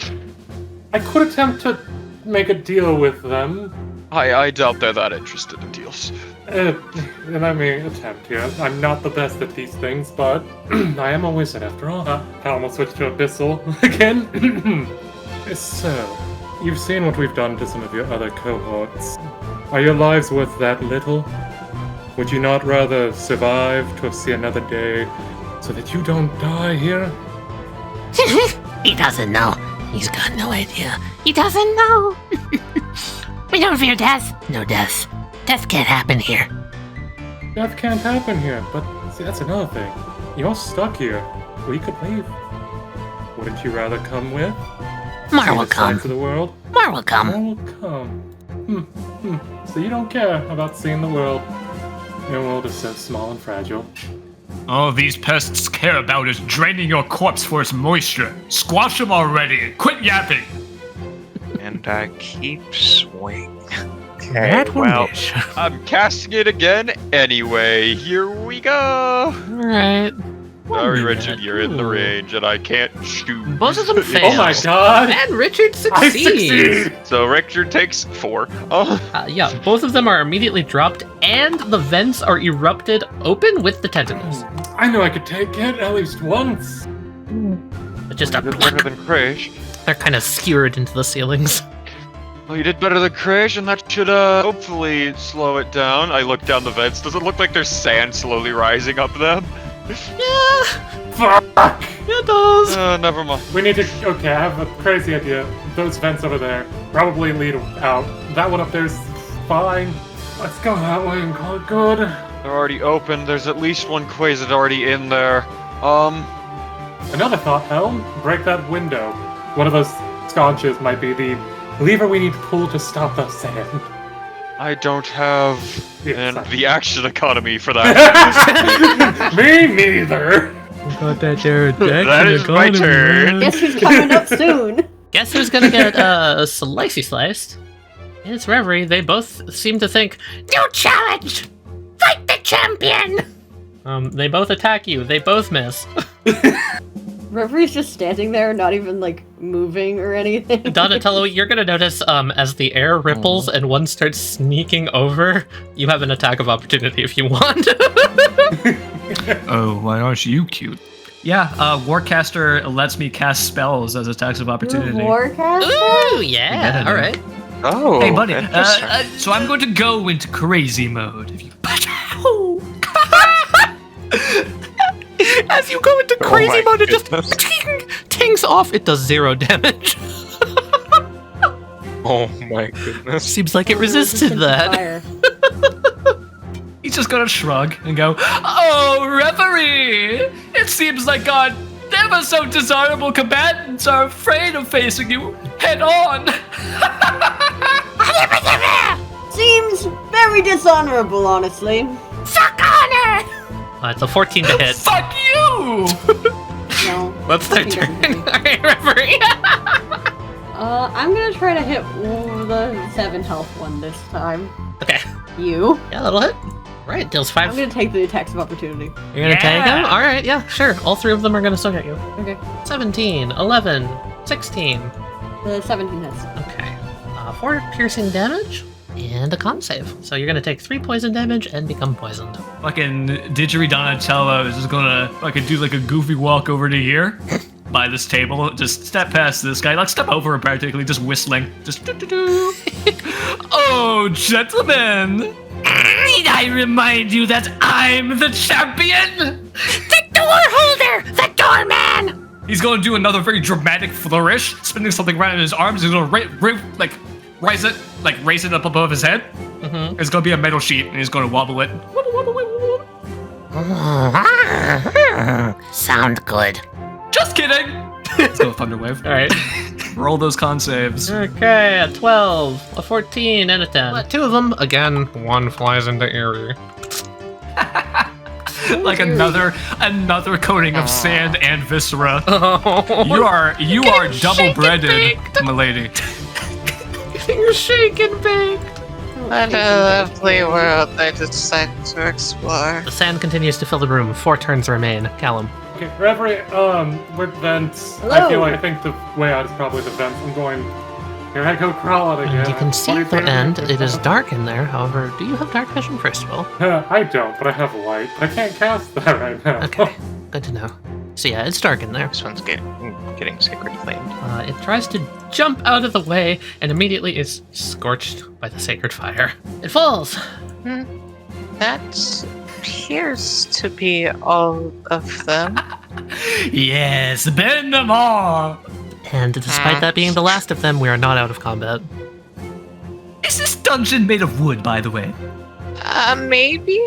E: I could attempt to make a deal with them.
F: I doubt they're that interested in deals.
E: And I may attempt here. I'm not the best at these things, but I am a wizard after all. I almost switched to Abyssal again. So, you've seen what we've done to some of your other cohorts. Are your lives worth that little? Would you not rather survive to see another day so that you don't die here?
A: He doesn't know. He's got no idea. He doesn't know. We don't fear death. No death. Death can't happen here.
E: Death can't happen here, but see, that's another thing. You're stuck here. We could leave. Wouldn't you rather come with?
A: More
E: See
A: will
E: the
A: come.
E: sights of the world?
A: More will come.
E: More will come. So you don't care about seeing the world. Your world is so small and fragile.
G: All these pests care about is draining your corpse for its moisture. Squash them already. Quit yapping.
C: And I keep swinging. Okay,
A: That one
C: well,
A: dish.
F: I'm casting it again anyway. Here we go.
A: Alright.
F: Sorry, Richard, you're in the range and I can't shoot.
A: Both of them fail.
E: Oh my god!
A: And Richard
E: I
A: succeeds.
E: succeed!
F: So Richard takes 4. Oh,
A: Yeah, both of them are immediately dropped, and the vents are erupted open with the tentacles.
E: I knew I could take it at least once.
A: But just a
F: you did better than Crash.
A: they're kind of skewered into the ceilings.
F: Well, you did better than Crash, and that should hopefully slow it down. I look down the vents. Does it look like there's sand slowly rising up them?
A: Yeah,
E: Fuck!
A: it does.
F: Never mind.
E: We need to. Okay, I have a crazy idea. Those vents over there probably lead out. That one up there's fine. Let's go that way and call it good.
F: They're already open. There's at least one Quasar already in there.
E: Another thought, Helm. Break that window. One of those sconces might be the lever we need to pull to stop the sand.
F: I don't have
E: Yes,
F: the action economy for that.
E: Me neither.
A: Got that there.
F: That is my turn.
B: Guess who's coming up soon?
A: Guess who's gonna get slicey sliced? It's Reverie. They both seem to think, "New challenge! Fight the champion!" They both attack you. They both miss.
B: Reverie's just standing there, not even like moving or anything.
A: Donatello, you're gonna notice as the air ripples and one starts sneaking over, you have an attack of opportunity if you want.
G: Oh, why aren't you cute? Yeah, Warcaster lets me cast spells as attacks of opportunity.
B: Warcaster?
A: Ooh, yeah,
G: better
A: all
G: do.
A: right.
C: Oh,
G: Hey, buddy.
C: interesting.
G: So I'm going to go into crazy mode. If you...
A: As you go into
C: Oh
A: crazy
C: my
A: mode, it just
C: goodness.
A: tings off. It does 0 damage.
C: Oh my goodness.
A: Seems like it resisted that.
B: Fire.
G: He's just gonna shrug and go, "Oh, referee! It seems like our never so desirable combatants are afraid of facing you head on."
B: Seems very dishonorable, honestly.
A: Suck honor! It's a 14 to hit.
G: Fuck you!
B: No.
A: That's their
B: He
A: turn.
B: doesn't hit.
A: Alright, referee.
B: I'm gonna try to hit the 7 health one this time.
A: Okay.
B: You.
A: Yeah, that'll hit. Right, deals
B: I'm
A: 5.
B: gonna take the attacks of opportunity.
A: You're gonna take
G: Yeah.
A: them? Alright, yeah, sure. All 3 of them are gonna suck at you.
B: Okay.
A: 17, 11, 16.
B: The 17 hits.
A: Okay. 4 piercing damage and a con save. So you're gonna take 3 poison damage and become poisoned.
G: Fucking Donatello is just gonna fucking do like a goofy walk over to here by this table, just step past this guy, like step over him practically, just whistling. Just doo-doo-doo. Oh, gentlemen! Need I remind you that I'm the champion?
A: The door holder! The doorman!
G: He's going to do another very dramatic flourish, spinning something around in his arms. He's going to raise it up above his head.
A: Mm-hmm.
G: It's going to be a metal sheet, and he's going to wobble it.
A: Sound good.
G: Just kidding. Let's go Thunderwave.
A: All right.
G: Roll those con saves.
A: Okay, a 12, a 14, and a 10. 2 of them, again, 1 flies into Eerie.
G: Like another coating of sand and viscera.
A: Oh,
G: You are double
A: shaken
G: breaded,
A: baked.
G: milady.
A: you're shaking baked.
H: What a lovely world I decided to explore.
A: The sand continues to fill the room. 4 turns remain. Callum.
E: Okay, Reverie, with vents,
B: Hello.
E: I think the way out is probably the vents. I'm going, here I go crawl out again.
A: And you can see at the end, it is dark in there. However, do you have dark vision, first of all?
E: I don't, but I have light. I can't cast that right now.
A: Okay, good to know. So yeah, it's dark in there.
C: This one's getting sacred flamed.
A: It tries to jump out of the way and immediately is scorched by the sacred fire. It falls.
H: That appears to be all of them.
G: Yes, bend them all.
A: And despite that being the last of them, we are not out of combat.
G: Is this dungeon made of wood, by the way?
H: Maybe?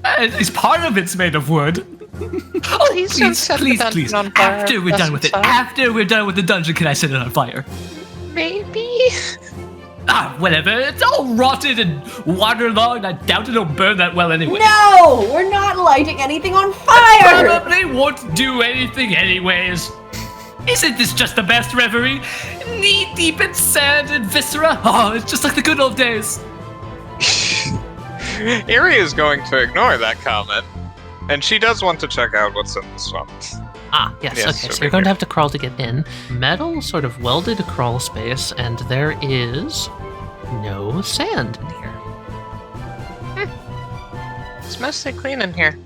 G: At least part of it's made of wood. Oh,
H: Please don't set the dungeon on fire.
G: After we're done with it,
H: That's
G: after we're done with the dungeon, can I set it on fire?
H: Maybe?
G: Whatever. It's all rotted and waterlogged. I doubt it'll burn that well anyway.
B: No! We're not lighting anything on fire!
G: Probably won't do anything anyways. Isn't this just the best reverie? Knee deep in sand and viscera. Oh, it's just like the good old days.
C: Eerie is going to ignore that comment, and she does want to check out what's in this one.
A: Ah, yes,
C: Yes,
A: okay, so
C: over
A: you're going to
C: here.
A: have to crawl to get in. Metal sort of welded crawl space, and there is no sand in here.
H: It's mostly clean in here.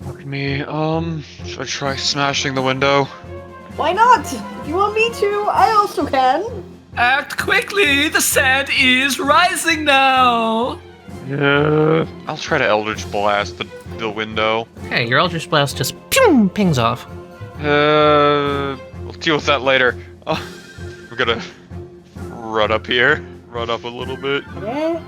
F: Look at me. Should I try smashing the window?
B: Why not? If you want me to, I also can.
G: Act quickly. The sand is rising now.
F: Yeah. I'll try to Eldritch Blast the window.
A: Okay, your Eldritch Blast just pings off.
F: We'll deal with that later. We're gonna run up here. Run up a little bit.
B: Yeah?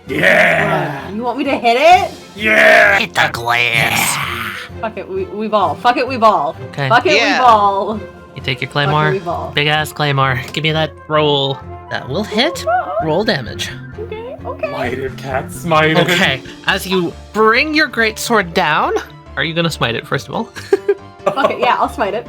E: Yeah!
B: You want me to hit it?
E: Yeah!
A: Hit the glass.
B: Fuck it, we ball. Fuck it, we ball.
A: Okay,
B: Fuck it,
H: Yeah.
B: we ball.
A: you take your
B: Fuck
A: claymore.
B: it, we ball.
A: Big ass claymore. Give me that roll. That will hit. Roll damage.
B: Okay, okay.
E: Smite it, cat, smite it.
A: Okay, as you bring your greatsword down, are you gonna smite it first of all?
B: Fuck it, yeah, I'll smite it.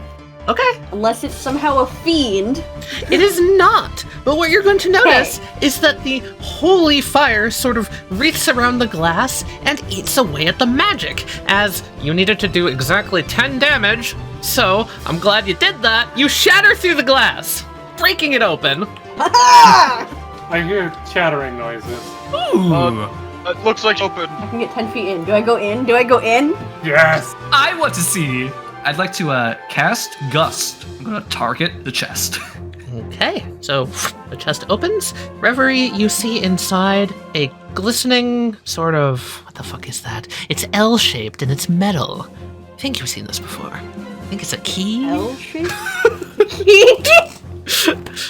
A: Okay.
B: Unless it's somehow a fiend.
A: It is not. But what you're going to notice is that the holy fire sort of wreaths around the glass and eats away at the magic, as you needed to do exactly 10 damage. So, I'm glad you did that. You shatter through the glass, breaking it open.
E: I hear chattering noises.
G: Ooh.
F: It looks like open.
B: I can get 10 feet in. Do I go in? Do I go in?
E: Yes!
G: I want to see. I'd like to cast Gust. I'm gonna target the chest.
A: Okay, so the chest opens. Reverie, you see inside a glistening sort of... What the fuck is that? It's L-shaped and it's metal. I think you've seen this before. I think it's a key.
B: L shape? Key?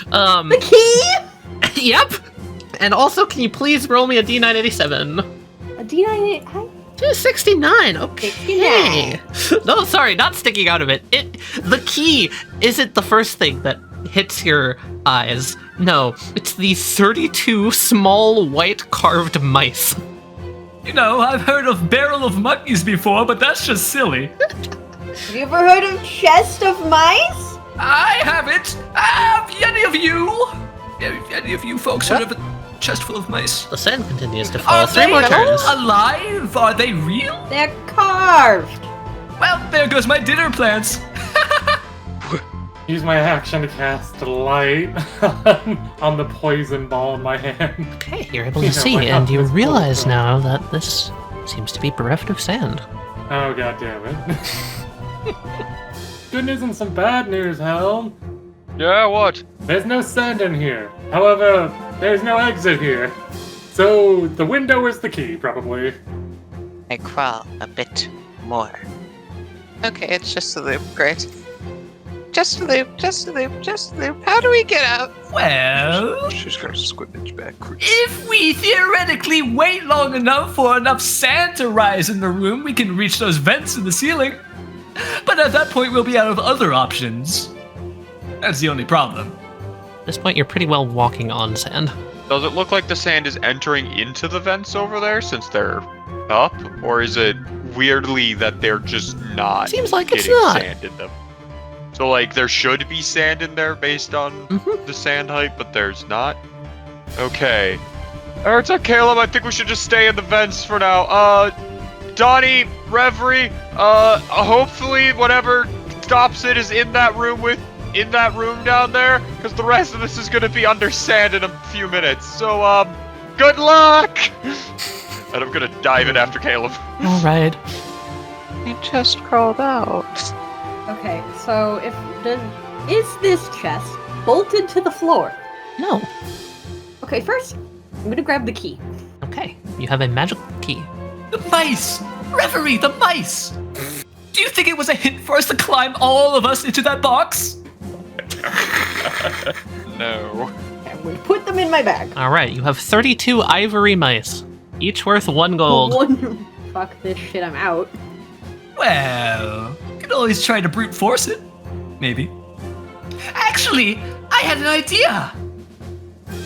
B: The key?
A: Yep. And also, can you please roll me a D987?
B: A D9. Hi.
A: 269. Okay.
B: 69.
A: No, sorry, not sticking out of it. The key isn't the first thing that hits your eyes. No, it's the 32 small white carved mice.
G: You know, I've heard of barrel of monkeys before, but that's just silly.
B: Have you ever heard of chest of mice?
G: I haven't. Have any of you? Any of you folks heard of a chest full of mice?
A: The sand continues to fall.
G: Are
A: 3
G: they
A: more turns.
G: alive? Are they real?
B: They're carved.
G: Well, there goes my dinner plans.
E: Use my action to cast light on the poison ball in my hand.
A: Okay, you're able to
E: Yeah,
A: see,
E: my
A: and you
E: alchemist
A: realize
E: pulls
A: now that this seems to be bereft of sand.
E: Oh, god damn it. Good news and some bad news, Helm.
F: Yeah, what?
E: There's no sand in here. However, there's no exit here. So, the window is the key, probably.
H: I crawl a bit more. Okay, it's just a loop. Great. Just a loop, just a loop, just a loop. How do we get out?
G: Well,
C: She's gonna squint backwards.
G: if we theoretically wait long enough for enough sand to rise in the room, we can reach those vents in the ceiling. But at that point, we'll be out of other options. That's the only problem.
A: At this point, you're pretty well walking on sand.
F: Does it look like the sand is entering into the vents over there since they're up? Or is it weirdly that they're just not
A: Seems like it's
F: getting
A: not.
F: sand in them? So, like, there should be sand in there based on
A: Mhm.
F: the sand height, but there's not? Okay. Alright, so Caleb, I think we should just stay in the vents for now. Donnie, Reverie, hopefully whatever stops it is in that room down there, because the rest of this is gonna be under sand in a few minutes. So, good luck! And I'm gonna dive in after Caleb.
A: All right.
H: I just crawled out.
B: Okay, so is this chest bolted to the floor?
A: No.
B: Okay, first, I'm gonna grab the key.
A: Okay, you have a magical key.
G: The mice! Reverie, the mice! Do you think it was a hint for us to climb all of us into that box?
F: No.
B: I'm gonna put them in my bag.
A: All right, you have 32 ivory mice, each worth 1 gold.
B: Fuck this shit, I'm out.
G: Well, you can always try to brute force it. Maybe. Actually, I had an idea.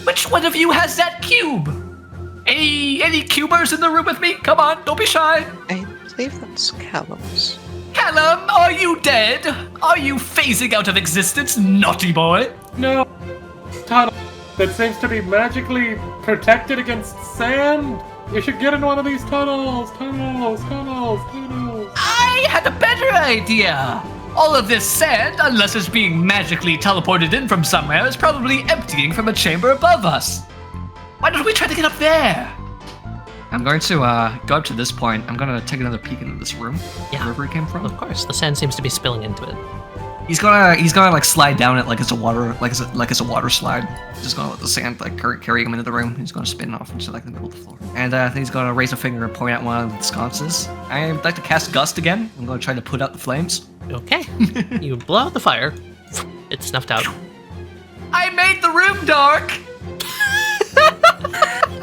G: Which one of you has that cube? Any cubers in the room with me? Come on, don't be shy.
H: I believe that's Callum's.
G: Callum, are you dead? Are you phasing out of existence, naughty boy?
E: No! Tunnel that seems to be magically protected against sand! You should get in one of these tunnels! Tunnels!
G: I had a better idea. All of this sand, unless it's being magically teleported in from somewhere, is probably emptying from a chamber above us. Why don't we try to get up there? I'm going to go up to this point. I'm going to take another peek into this room.
A: Yeah.
G: Wherever it came from.
A: Of course, the sand seems to be spilling into it.
G: He's gonna like slide down it like it's a water water slide. Just gonna let the sand like carry him into the room. He's gonna spin off into like the middle of the floor. And I think he's gonna raise a finger and point at one of the sconces. I'd like to cast Gust again. I'm gonna try to put out the flames.
A: Okay. You blow out the fire. It's snuffed out.
G: I made the room dark.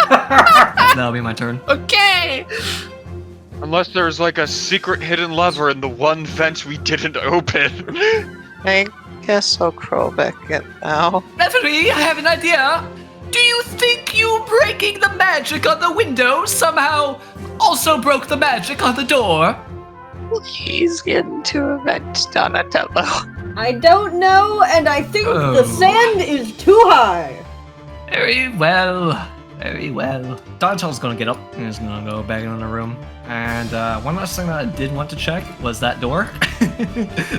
G: That'll be my turn.
A: Okay.
F: Unless there's like a secret hidden lever in the one vent we didn't open.
H: I guess I'll crawl back in now.
G: Referee, I have an idea. Do you think you breaking the magic on the window somehow also broke the magic on the door?
H: Please get into a vent, Donatello.
B: I don't know, and I think the
G: Oh.
B: sand is too high.
G: Very well. Very well. Donatello's gonna get up and he's gonna go back into the room. And one last thing that I did want to check was that door.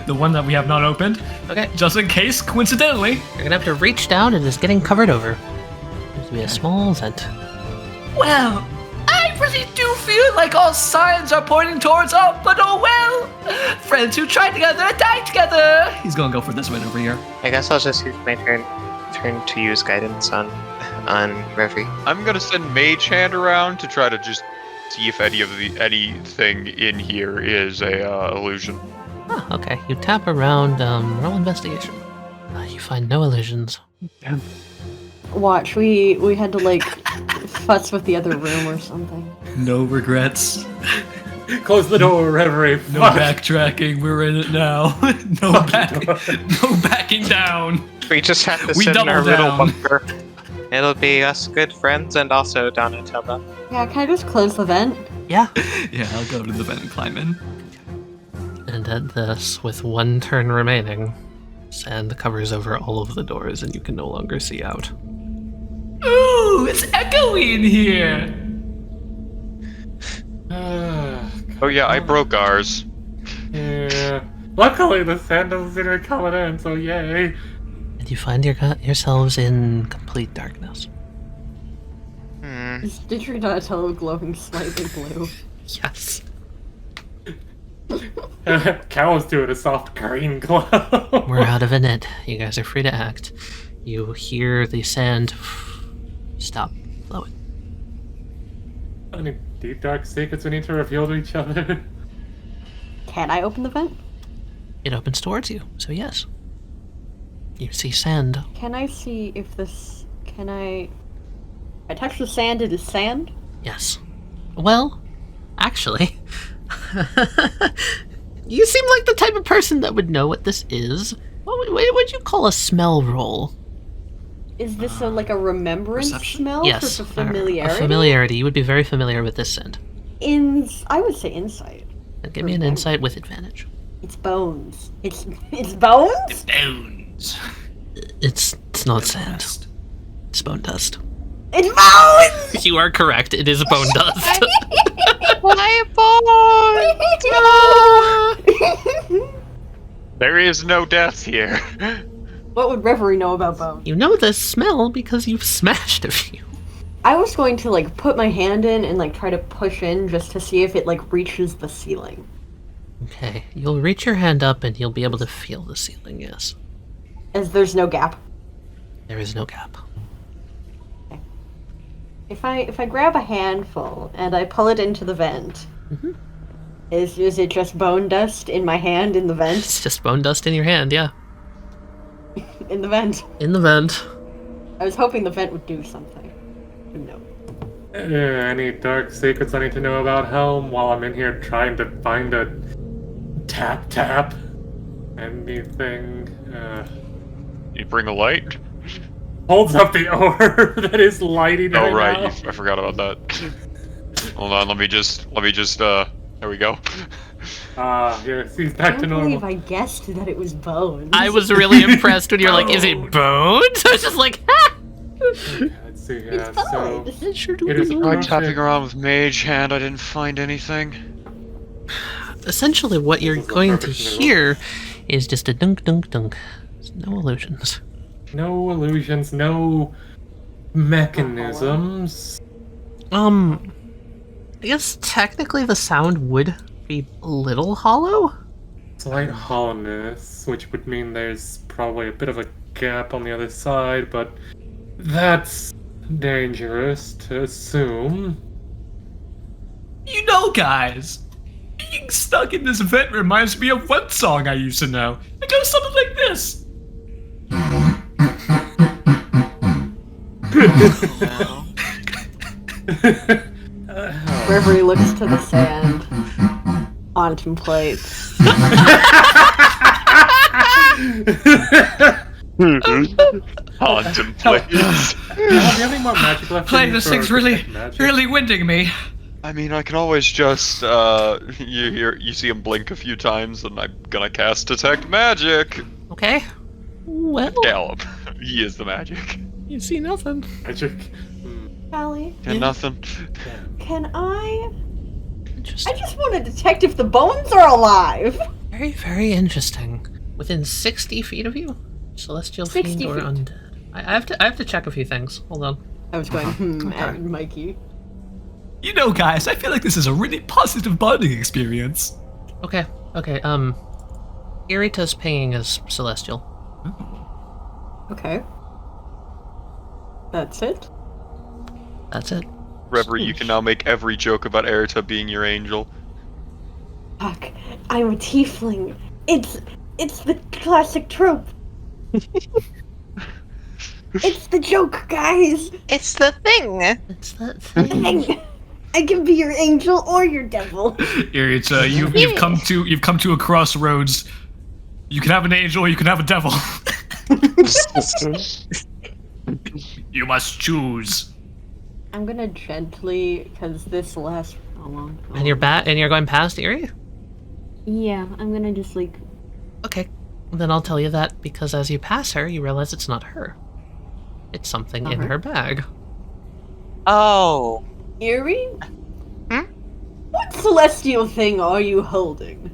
G: The one that we have not opened.
A: Okay.
G: Just in case, coincidentally.
A: You're gonna have to reach down. It is getting covered over. Seems to be a small vent.
G: Well, I really do feel like all signs are pointing towards up, but oh well. Friends who try together die together. He's gonna go for this one over here.
H: I guess I'll just use my turn to use guidance on Reverie.
F: I'm gonna send Mage Hand around to try to just see if anything in here is a illusion.
A: Oh, okay. You tap around, roll investigation. You find no illusions.
B: Watch, we had to like futz with the other room or something.
G: No regrets.
E: Close the door, Reverie.
G: No
E: Fuck.
G: backtracking. We're in it now. No backing down.
H: We just have to
G: We
H: sit in our
G: double
H: little
G: down.
H: bunker. It'll be us good friends and also Donatello.
B: Yeah, can I just close the vent?
A: Yeah.
G: Yeah, I'll go to the vent and climb in.
A: And at this, with 1 turn remaining, sand covers over all of the doors and you can no longer see out.
G: Ooh, it's echoey in here.
F: Oh yeah, I broke ours.
E: Yeah. Luckily, the sand doesn't seem to be coming in, so yay.
A: And you find yourselves in complete darkness.
B: Is Didgeridoo Donatello glowing slightly blue?
A: Yes.
E: Cow's doing a soft green glow.
A: We're out of a net. You guys are free to act. You hear the sand stop flowing.
E: Any deep dark secrets we need to reveal to each other?
B: Can I open the vent?
A: It opens towards you, so yes. You see sand.
B: Can I see if this... Can I touch the sand, it is sand?
A: Yes. Well, actually, you seem like the type of person that would know what this is. What would you call a smell roll?
B: Is this like a remembrance
G: Perception?
B: smell?
A: Yes,
B: For familiarity?
A: a familiarity. You would be very familiar with this scent.
B: I would say insight.
A: Give me an insight with advantage.
B: It's bones. It's bones?
G: Bones.
A: It's not sand. It's bone dust.
B: It's bones!
A: You are correct. It is bone dust.
H: Why bones?
F: There is no death here.
B: What would Reverie know about bones?
A: You know this smell because you've smashed a few.
B: I was going to like put my hand in and like try to push in just to see if it like reaches the ceiling.
A: Okay, you'll reach your hand up and you'll be able to feel the ceiling, yes.
B: As there's no gap.
A: There is no gap.
B: If I grab a handful and I pull it into the vent,
A: Mhm.
B: is it just bone dust in my hand in the vent?
A: It's just bone dust in your hand, yeah.
B: In the vent.
A: In the vent.
B: I was hoping the vent would do something. But no.
E: Any dark secrets I need to know about Helm while I'm in here trying to find a tap? Anything?
F: You bring a light?
E: Holds up the orb that is lighting
F: Oh right,
E: now.
F: I forgot about that. Hold on, let me just there we go.
E: Here, he's
B: I
E: back to
B: don't
E: normal.
B: believe I guessed that it was bones.
A: I was really impressed when you were like, is it bones? I was just like, ha!
E: Let's see, yeah,
B: It's
E: so...
B: bones.
A: It sure do
E: It is
A: be
F: Tried
A: bones.
F: tapping around with mage hand, I didn't find anything.
A: Essentially, what you're
E: This is a
A: going to
E: perfect noodle.
A: hear is just a dunk, dunk, dunk. No illusions.
E: No illusions, no mechanisms.
A: I guess technically the sound would be a little hollow.
E: Slight hollowness, which would mean there's probably a bit of a gap on the other side, but that's dangerous to assume.
G: You know, guys, being stuck in this vent reminds me of one song I used to know. It goes something like this.
B: Reverie looks to the sand, contemplates.
F: Contemplate.
E: Do you have any more magic left? in
G: Playing
E: you
G: this
E: for
G: thing's really,
E: detect magic?
G: really winding me.
F: I mean, I can always just, you see him blink a few times, and I'm gonna cast Detect Magic!
A: Okay. Well,
F: Gallop. He is the magic.
A: you see nothing.
E: Magic.
B: Tali,
F: And nothing.
B: can I
A: Interesting.
B: just want to detect if the bones are alive!
A: Very, very interesting. Within 60 feet of you, celestial
B: 60
A: fiend or
B: feet.
A: undead. I have to check a few things. Hold on.
B: I was going, at Mikey.
G: You know, guys, I feel like this is a really positive bonding experience.
A: Okay. Irita's pinging is celestial.
B: Okay. That's it?
A: That's it.
F: Reverie, you can now make every joke about Erita being your angel.
B: Fuck. I'm a tiefling. It's the classic trope. It's the joke, guys.
H: It's the thing.
A: It's that thing.
B: Thing. I can be your angel or your devil.
G: It's you've come to a crossroads. You can have an angel, or you can have a devil. You must choose.
B: I'm gonna gently, because this lasts how long?
A: And you're going past Iri?
B: Yeah, I'm gonna just like.
A: Okay. Then I'll tell you that because as you pass her, you realize it's not her. It's something in her bag.
H: Oh.
B: Eerie?
H: Hmm?
B: What celestial thing are you holding?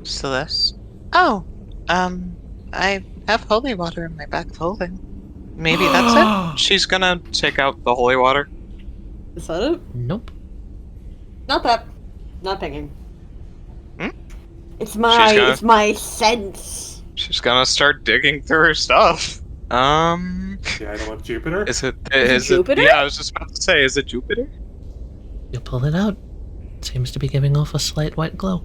H: Celeste? Oh. I have holy water in my bag of holding. Maybe that's it?
C: She's gonna take out the holy water.
B: Is that it?
A: Nope.
B: Not that. Not picking.
C: Hmm?
B: It's
C: She's gonna-
B: it's my sense.
C: She's gonna start digging through her stuff.
E: The idol of Jupiter?
C: Is it
B: Jupiter?
C: Yeah, I was just about to say, is it Jupiter?
A: You pull it out. It seems to be giving off a slight white glow.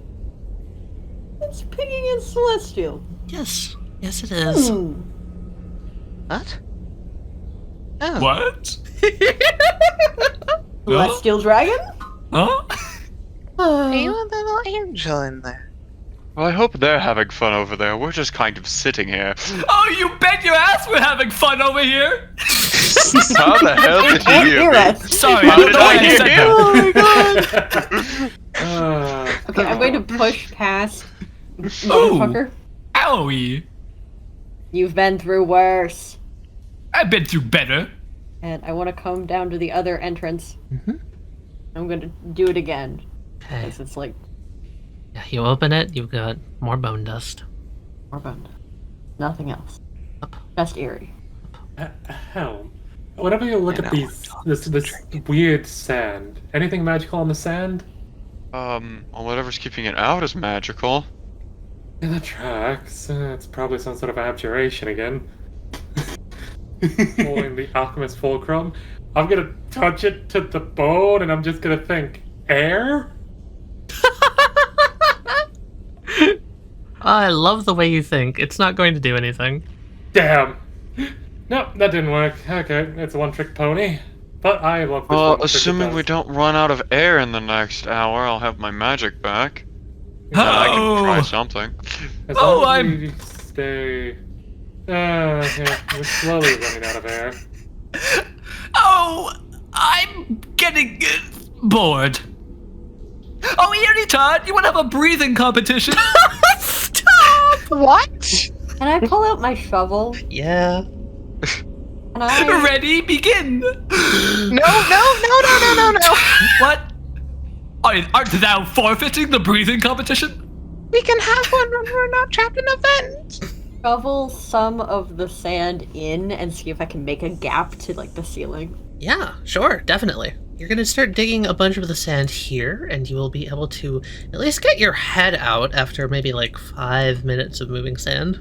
B: It's picking in celestial.
A: Yes. Yes, it is.
H: What? Oh.
G: What?
B: Celestial dragon?
G: Huh?
H: Are you a little angel in there?
F: Well, I hope they're having fun over there. We're just kind of sitting here.
G: Oh, you bet your ass we're having fun over here!
F: How the hell did
B: Can't
F: you
B: hear
F: hear me?
B: us.
G: Sorry, I
F: How
G: don't
F: did
G: know why
F: I
G: you
F: hear
G: said
F: you?
G: that.
B: Oh my god. Okay, I'm going to push past
G: Ooh.
B: motherfucker.
G: Owie.
B: You've been through worse.
G: I've been through better.
B: And I want to come down to the other entrance.
A: Mm-hmm.
B: I'm going to do it again.
A: Okay.
B: Because it's like
A: Yeah, you open it, you've got more bone dust.
B: more bone. Nothing else.
A: Up.
B: Just eerie.
E: Helm. Whenever you look at this weird sand, anything magical on the sand?
F: Well, whatever's keeping it out is magical.
E: Yeah, that tracks. It's probably some sort of abjuration again. Holding the alchemist fulcrum. I'm gonna touch it to the bone and I'm just gonna think, air?
A: I love the way you think. It's not going to do anything.
E: Damn. No, that didn't work. Okay, it's a one-trick pony. But I love this
F: Well,
E: one.
F: assuming we don't run out of air in the next hour, I'll have my magic back. And I can try
G: Oh,
F: something.
E: As
G: Oh,
E: long as we stay... yeah, we're slowly running out of air.
G: oh, I'm getting bored. Oh, Eerie Todd, you want to have a breathing competition? Stop!
H: What?
B: Can I pull out my shovel?
A: Yeah.
B: And I
G: Ready, begin.
H: No.
G: What? Aren't thou forfeiting the breathing competition?
H: We can have one when we're not trapped in a vent.
B: shovel some of the sand in and see if I can make a gap to like the ceiling.
A: Yeah, sure, definitely. You're gonna start digging a bunch of the sand here, and you will be able to at least get your head out after maybe like 5 minutes of moving sand.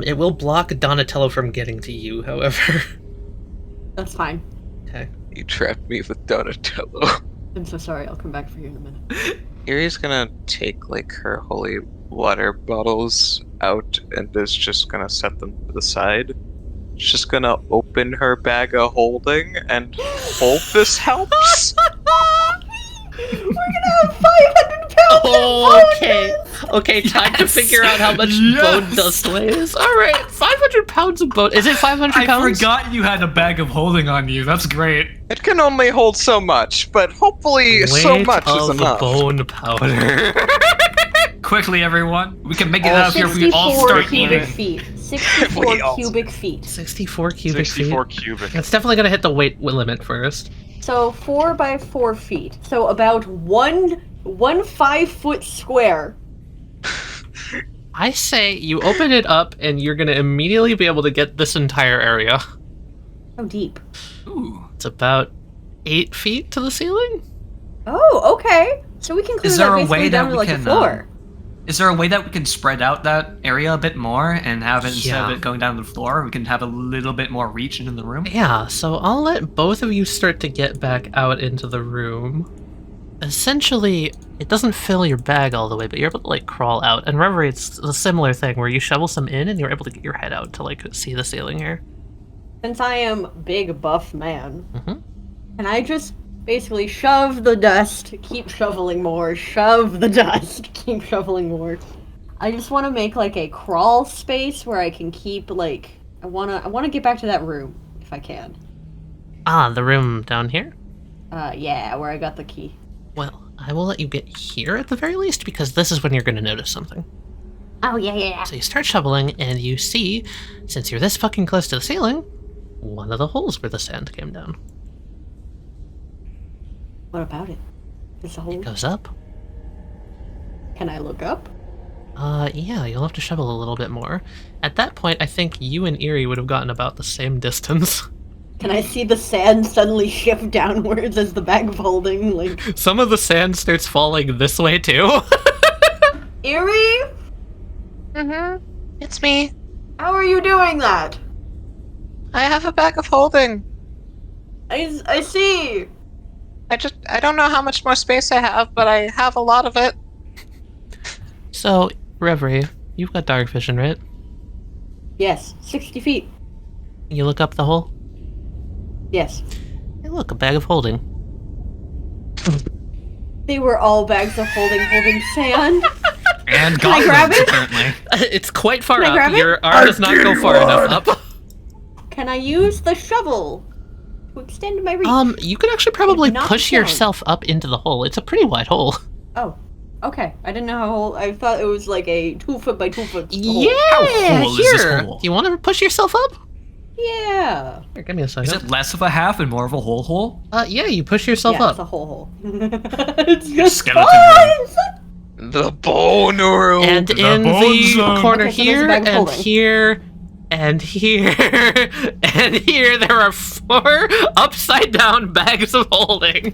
A: It will block Donatello from getting to you, however.
B: That's fine.
A: Okay.
C: You trapped me with Donatello.
B: I'm so sorry. I'll come back for you in a minute.
C: Erie's gonna take like her holy water bottles out and is just gonna set them to the side. She's just gonna open her bag of holding and hope this helps.
B: We're gonna have 500 pounds of bone
A: Okay. Okay, time to
G: Yes!
A: figure out how much
G: Yes!
A: bone dust weighs. Alright, 500 pounds of bone. Is it 500
G: I
A: pounds?
G: forgot you had a bag of holding on you. That's great.
C: It can only hold so much, but hopefully so
A: Weight
C: much is
A: of
C: enough.
A: bone powder.
G: Quickly, everyone. We can make it out here if we all
B: 64
G: start
B: cubic
G: eating.
B: feet. 64
C: We all-
B: cubic feet.
A: 64 cubic
F: 64
A: feet.
F: cubic.
A: That's definitely gonna hit the weight limit first.
B: So 4 by 4 feet. So about one 5-foot square.
A: I say you open it up and you're gonna immediately be able to get this entire area.
B: How deep?
G: Ooh.
A: It's about 8 feet to the ceiling?
B: Oh, okay. So we can clear
G: Is
B: that
G: there a
B: basically
G: way
B: down
G: that
B: to
G: we
B: like
G: can,
B: the floor.
G: Is there a way that we can spread out that area a bit more and have it instead of
A: Yeah.
G: it going down to the floor, we can have a little bit more reach into the room?
A: Yeah, so I'll let both of you start to get back out into the room. Essentially, it doesn't fill your bag all the way, but you're able to like crawl out. And remember, it's a similar thing where you shovel some in and you're able to get your head out to like see the ceiling here.
B: Since I am big buff man,
A: Mhm.
B: can I just basically shove the dust, keep shoveling more, shove the dust, keep shoveling more. I just want to make like a crawl space where I can keep like I want to get back to that room if I can.
A: Ah, the room down here?
B: Yeah, where I got the key.
A: Well, I will let you get here at the very least because this is when you're going to notice something.
B: Oh yeah.
A: So you start shoveling and you see, since you're this fucking close to the ceiling, one of the holes where the sand came down.
B: What about it? Is the hole?
A: It goes up.
B: Can I look up?
A: Yeah, you'll have to shovel a little bit more. At that point, I think you and Eerie would have gotten about the same distance.
B: Can I see the sand suddenly shift downwards as the bag of holding? Like,
A: Some of the sand starts falling this way, too.
B: Eerie?
H: Mm-hmm. It's me.
B: How are you doing that?
H: I have a bag of holding.
B: I see.
H: I don't know how much more space I have, but I have a lot of it.
A: So, Reverie, you've got dark vision, right?
B: Yes, 60 feet.
A: You look up the hole?
B: Yes.
A: Hey, look, a bag of holding.
B: They were all bags of holding
G: And
B: sand. Can I
G: goblins,
B: grab it?
G: apparently.
A: It's quite far
B: Can I
A: up.
B: grab it?
A: Your arm does not go far enough up.
B: Can I use the shovel to extend my reach?
A: You could actually probably
B: Knock
A: push
B: it down.
A: yourself up into the hole. It's a pretty wide hole.
B: Oh, okay. I didn't know how whole. I thought it was like a 2 foot by 2 foot. hole.
A: Yeah,
G: full is this
A: here.
G: hole?
A: Do you want to push yourself up?
B: Yeah.
A: Here, give me a
G: Is
A: second.
G: it less of a half and more of a whole hole?
A: Yeah, you push yourself
B: Yeah,
A: up.
B: it's a whole hole. It's
G: Your
B: just
G: skeleton
B: fun!
C: The bone room.
A: And
G: The
A: in
G: bone
A: the
G: zone.
A: corner
B: Okay, so there's a
A: here,
B: bag of
A: and
B: holding.
A: here, and here, and here, there are 4 upside down bags of holding.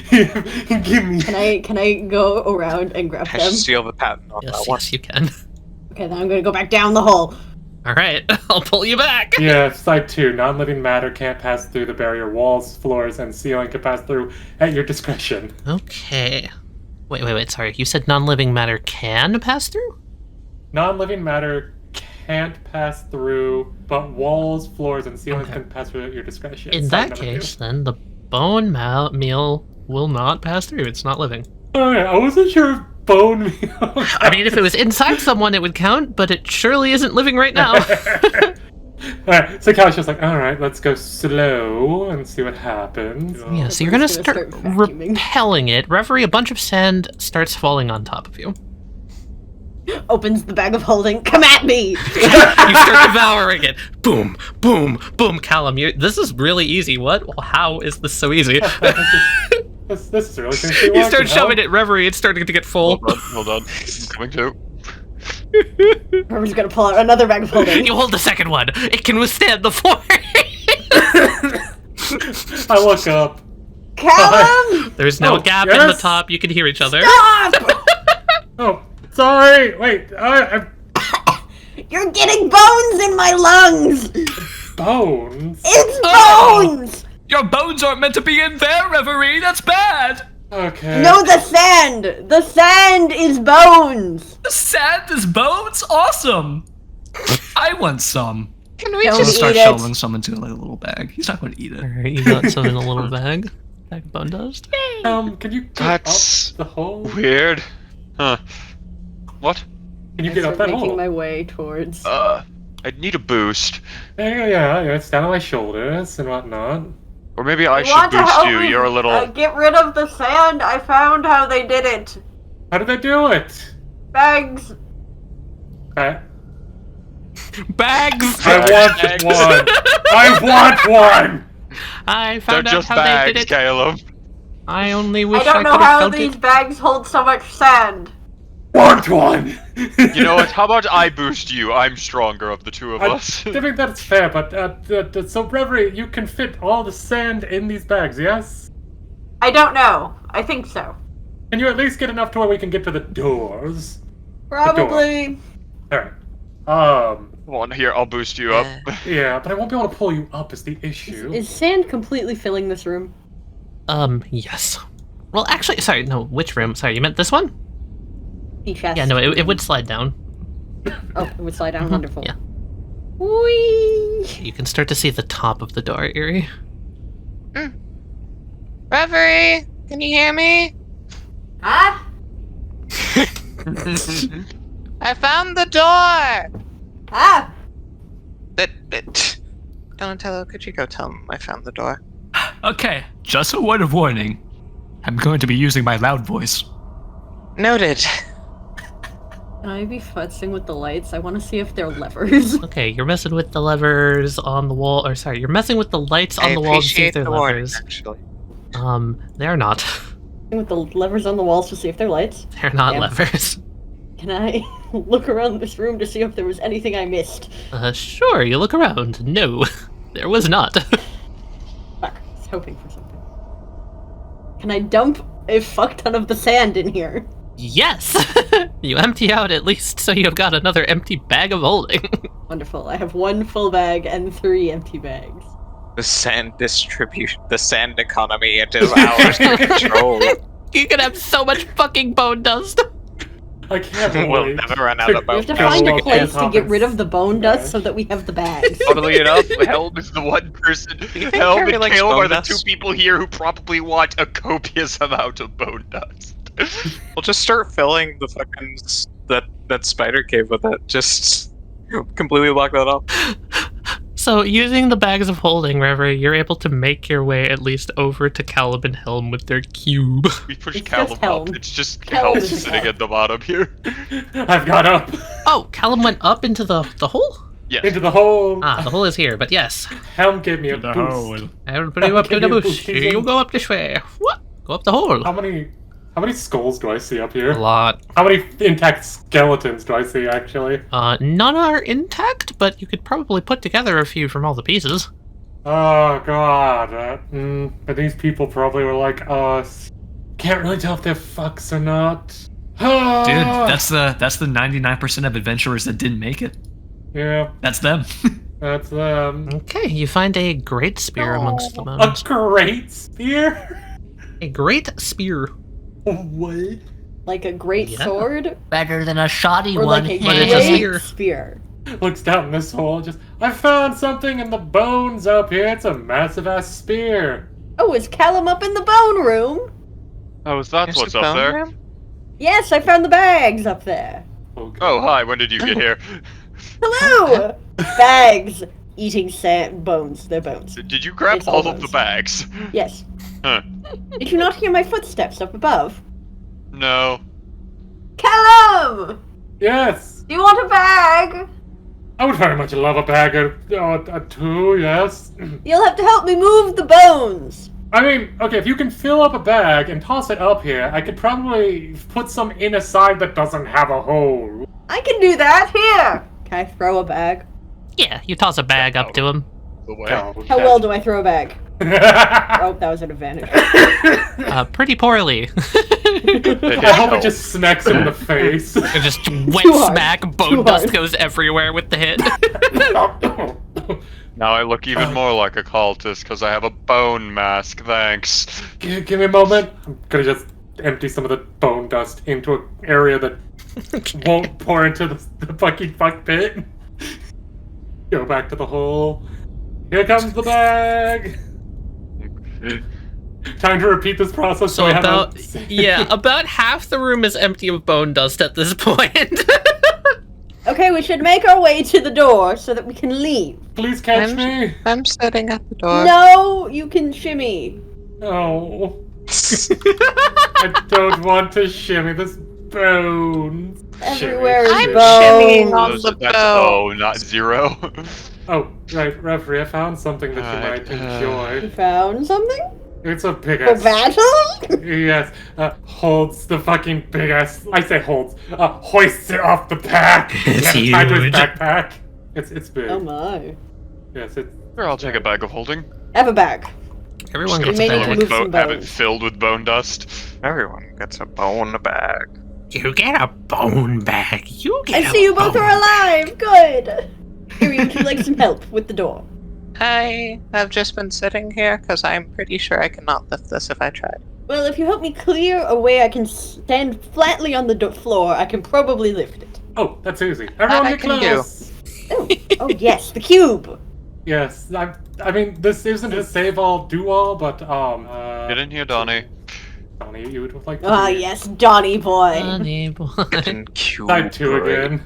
E: Give me.
B: Can I go around and grab
C: I
B: them?
C: should steal the patent on
A: Yes,
C: that one.
A: yes, you can.
B: Okay, then I'm gonna go back down the hole.
A: All right, I'll pull you back.
E: Yeah, side 2. Non-living matter can't pass through the barrier. Walls, floors, and ceiling can pass through at your discretion.
A: Okay. Wait, sorry. You said non-living matter can pass through?
E: Non-living matter can't pass through, but walls, floors, and ceilings
A: Okay.
E: can pass through at your discretion.
A: In
E: Side
A: that
E: number 2.
A: case, then the bone meal will not pass through. It's not living.
E: Oh, yeah, I wasn't sure if bone meal.
A: I mean, if it was inside someone, it would count, but it surely isn't living right now.
E: Alright, so Cal's just like, alright, let's go slow and see what happens.
A: Yeah, so you're gonna
B: Just gonna
A: start
B: start vacuuming.
A: repelling it. Reverie, a bunch of sand starts falling on top of you.
B: Opens the bag of holding. Come at me!
A: You start devouring it. Boom, boom, boom. Callum, this is really easy. What? Well, how is this so easy?
E: This is really fancy.
A: You start shoving it, Reverie. It's starting to get full.
F: Hold on. I'm coming to.
B: Herbert's gonna pull out another bag of holding.
A: You hold the second one. It can withstand the 4.
E: I look up.
B: Callum!
A: There's no
E: Oh,
A: gap in the
E: yes?
A: top. You can hear each other.
B: Stop!
E: Oh, sorry. Wait, I'm
B: You're getting bones in my lungs!
E: bones.
B: It's
A: Oh.
B: bones!
G: Your bones aren't meant to be in there, Reverie. That's bad.
E: Okay.
B: No, the sand! The sand is bones!
G: The sand is bones. Awesome. I want some.
H: Can we
B: Don't
G: I'm gonna
H: just
G: start
B: eat it.
G: shoveling some into like a little bag. He's not going to eat it.
A: Alright, you got some in a little bag. Bag of bone dust.
E: Can you get
F: That's
E: up the hole?
F: weird. Huh. What?
E: Can you
B: I
E: get up
B: start
E: that
B: making
E: hole?
B: my way towards.
F: I'd need a boost.
E: Yeah, it's down on my shoulders and whatnot.
F: Or maybe I
B: You
F: should
B: want to
F: boost
B: help
F: you.
B: me,
F: You're a little.
B: get rid of the sand. I found how they did it.
E: How did they do it?
B: Bags.
E: I
A: Bags!
E: want one. I want one.
A: I
F: They're
A: found out
F: just
A: how
F: bags,
A: they did it.
F: Caleb.
A: I only wish
B: I
A: I,
B: don't
A: could
B: know
A: have
B: how
A: felt
B: these
A: it.
B: bags hold so much sand.
E: Want one.
F: You know what? How about I boost you? I'm stronger of the two of
E: I
F: us.
E: think that's fair, but so Reverie, you can fit all the sand in these bags, yes?
B: I don't know. I think so.
E: Can you at least get enough to where we can get to the doors?
B: Probably.
E: Alright.
F: Come on, here, I'll boost you up.
E: Yeah, but I won't be able to pull you up is the issue.
B: Is sand completely filling this room?
A: Yes. Well, actually, sorry, no, which room? Sorry, you meant this one?
B: The chest.
A: Yeah, no, it would slide down.
B: Oh, it would slide down. Wonderful.
A: Yeah.
B: Whee!
A: You can start to see the top of the door, Eerie.
H: Reverie, can you hear me?
B: Ah!
H: I found the door.
B: Ah!
H: Donatello, could you go tell him I found the door?
G: Okay, just a word of warning. I'm going to be using my loud voice.
H: Noted.
B: Can I be futzing with the lights? I want to see if they're levers.
A: Okay, you're messing with the levers on the wall, or sorry, you're messing with the lights on
H: I
A: the wall to see if
H: appreciate
A: they're
H: the warning,
A: levers.
H: actually.
A: They're not.
B: With the levers on the walls to see if they're lights.
A: They're not
B: Damn.
A: levers.
B: Can I look around this room to see if there was anything I missed?
A: Sure, you look around. No, there was not.
B: Fuck, I was hoping for something. Can I dump a fuck ton of the sand in here?
A: Yes! You empty out at least so you've got another empty bag of holding.
B: Wonderful. I have 1 full bag and 3 empty bags.
C: The sand distribution, the sand economy, it is ours to control.
A: You can have so much fucking bone dust.
E: I can't
C: We'll
E: wait
C: never run out of
B: We
C: bone
B: have to
E: Go
B: find a
E: up
B: place
E: on
B: to get
E: top
B: rid
E: and
B: of the bone dust
E: smash.
B: so that we have the bags.
F: Funnily enough, Helm is the one person.
C: think
F: Helm
C: Harry
F: and
C: likes
F: Caleb
C: bone
F: are the
C: dust?
F: 2 people here who probably want a copious amount of bone dust.
C: We'll just start filling the fucking that spider cave with it. Just completely block that off.
A: So, using the bags of holding, Reverie, you're able to make your way at least over to Caleb and Helm with their cube.
F: We push
B: It's
F: Caleb
B: just
F: up.
B: Helm.
F: It's just
B: Helm
F: Helm
B: is just
F: sitting
B: Helm.
F: at the bottom here.
E: I've got up
A: Oh, Caleb went up into the hole?
F: Yes.
E: into the hole.
A: Ah, the hole is here, but yes.
E: Helm gave me a
G: The
E: boost.
G: hole.
A: I will put you up to
E: Give
A: the
E: you a
A: bush.
E: boost, Ethan.
A: You go up this way. What? Go up the hole.
E: How many skulls do I see up here?
A: A lot.
E: How many intact skeletons do I see, actually?
A: None are intact, but you could probably put together a few from all the pieces.
E: Oh, God. But these people probably were like us. Can't really tell if they're fucks or not.
G: Dude, that's the 99% of adventurers that didn't make it.
E: Yeah,
G: That's them.
E: that's them.
A: Okay, you find a great spear amongst the
E: A
A: bones.
E: great spear?
A: A great spear.
E: What?
B: Like a great
A: Yeah.
B: sword?
A: Better than a shoddy
B: Or like a
A: but it's a
B: great
A: spear.
B: spear?
E: Looks down this hole, just, I found something in the bones up here. It's a massive ass spear.
B: Oh, is Callum up in the bone room?
F: Oh, that's
C: There's
F: what's
C: a
F: up
C: bone
F: there.
C: room?
B: Yes, I found the bags up there.
E: Okay.
F: Oh, hi. When did you get here?
B: Hello! Bags eating sand bones. They're bones.
F: Did you grab
B: It's all
F: all of the
B: bones.
F: bags?
B: Yes.
F: Huh.
B: Did you not hear my footsteps up above?
F: No.
B: Callum!
E: Yes!
B: Do you want a bag?
E: I would very much love a bag of two, yes.
B: You'll have to help me move the bones.
E: I mean, okay, if you can fill up a bag and toss it up here, I could probably put some in a side that doesn't have a hole.
B: I can do that. Here. Can I throw a bag?
A: Yeah, you toss a bag up to him.
F: The way.
B: How well do I throw a bag? Oh, that was an advantage.
A: Pretty poorly.
E: I hope it just smacks him in the face.
A: It just wet
B: Too hard.
A: smack, bone
B: Too
A: dust
B: hard.
A: goes everywhere with the hit.
F: Now I look even more like a cultist because I have a bone mask. Thanks.
E: Give me a moment. I'm gonna just empty some of the bone dust into an area that won't pour into the fucking fuck pit. Go back to the hole. Here comes the bag. Time to repeat this process.
A: So
E: we have
A: about
E: a...
A: about half the room is empty of bone dust at this point.
B: Okay, we should make our way to the door so that we can leave.
E: Please catch me.
H: I'm sitting at the door.
B: No, you can shimmy.
E: Oh. I don't want to shimmy this bones.
B: Everywhere is
H: I'm
B: bones.
H: shimmying on the
F: That's
H: bone.
F: O, not 0.
E: Oh, right, referee, I found something that you
F: Right,
E: might enjoy.
B: You found something?
E: It's a big
B: A
E: ass.
B: battle?
E: Yes, holds the fucking big ass. I say holds. Hoists it off the back.
A: It's
E: Get it tied to his
A: huge.
E: backpack. It's big.
B: Oh my.
E: Yes, it's.
F: Here, I'll take a bag of holding.
B: Have a bag.
A: Everyone
F: Just
A: gets
B: may
A: a
B: need to
A: bag.
B: move some
F: have it
B: bones.
F: filled with bone dust.
C: Everyone gets a bone bag.
A: You get a bone bag. You get
B: I
A: a
B: see you both
A: bone
B: are alive. Good. Here, would you like some help with the door?
H: I have just been sitting here because I'm pretty sure I cannot lift this if I tried.
B: Well, if you help me clear a way I can stand flatly on the floor, I can probably lift it.
E: Oh, that's easy. Everyone
H: I
E: get
H: can do.
E: close.
B: Oh yes, the cube.
E: Yes, I mean, this isn't a save all, do all, but
F: Get in here, Donnie.
E: Donnie, you would like to.
B: Ah
E: be
B: yes, Donny boy.
A: Honey boy.
C: Getting cube.
E: Side 2 again.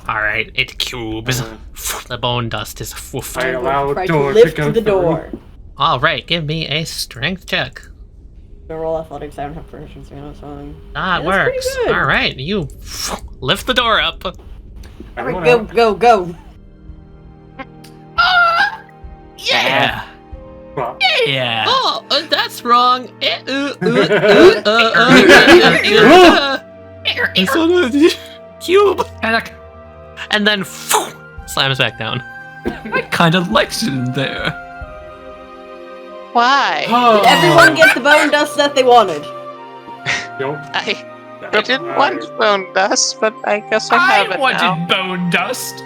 A: Alright, it cubes.
E: Uh,
A: The bone dust is woofed.
E: I allow
B: Try
E: a
B: to
E: door
B: lift
E: to go
B: the
E: through.
B: door.
A: Alright, give me a strength check.
B: The roll athletics. I don't have proficiency on it, so
A: That
B: Yeah, that's pretty
A: works.
B: good.
A: Alright, you
G: Lift the door up.
E: Everyone
B: Go,
E: out.
B: go, go.
G: Yeah.
E: Well,
G: Yeah.
A: Oh, that's wrong. Cube.
G: Panic.
A: And then slams back down.
G: I kind of liked it in there.
H: Why?
E: oh.
B: Did everyone get the bone dust that they wanted?
E: Nope.
H: I didn't want bone dust, but I guess I have
G: I
H: it
G: wanted
H: now.
G: bone dust.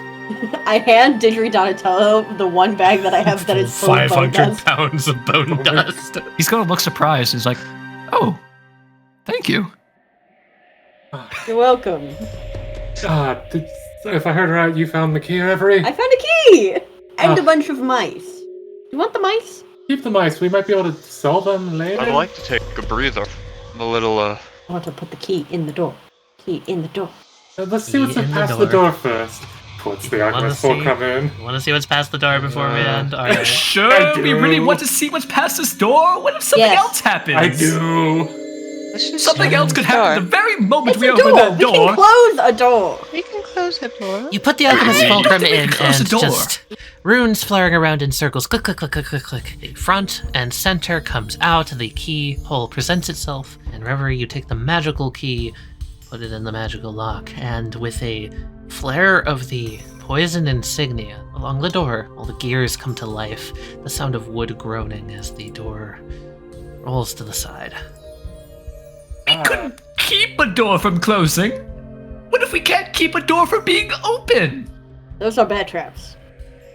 B: I hand Didgery Donatello the one bag that I have that is full of bone
G: 500
B: dust.
G: pounds of bone dust. He's gonna look surprised. He's like, "Oh, thank you."
B: You're welcome.
E: If I heard right, you found the key, Reverie?
B: I found a key! And a bunch of mice. You want the mice?
E: Keep the mice. We might be able to sell them later.
F: I'd like to take a breather. A little,
B: I want to put the key in the door. Key in the door.
E: Let's see what's
A: Key in the
E: past the
A: door.
E: door first. What's the
A: Wanna
E: Artemis will
A: see?
E: come in?
A: You want to see what's past the door before we end? All right.
G: Sure,
E: I
G: we really
E: do.
G: want to see what's past this door. What if something
B: Yes.
G: else happens?
E: I do.
H: Let's just
G: Something else could happen the very moment
B: It's
G: we
B: a
G: open
B: door!
G: that
B: We
G: door.
B: can close a door!
H: We can close the door.
A: You put the alchemist
G: Hey,
A: fulcrum
G: we
A: in,
G: can close
A: and
G: the door.
A: just runes flaring around in circles. Click, click, click, click, click, click. The front and center comes out. The keyhole presents itself, and Reverie, you take the magical key, put it in the magical lock, and with a flare of the poison insignia along the door, all the gears come to life. The sound of wood groaning as the door rolls to the side.
G: We couldn't keep a door from closing. What if we can't keep a door from being open?
B: Those are bad traps.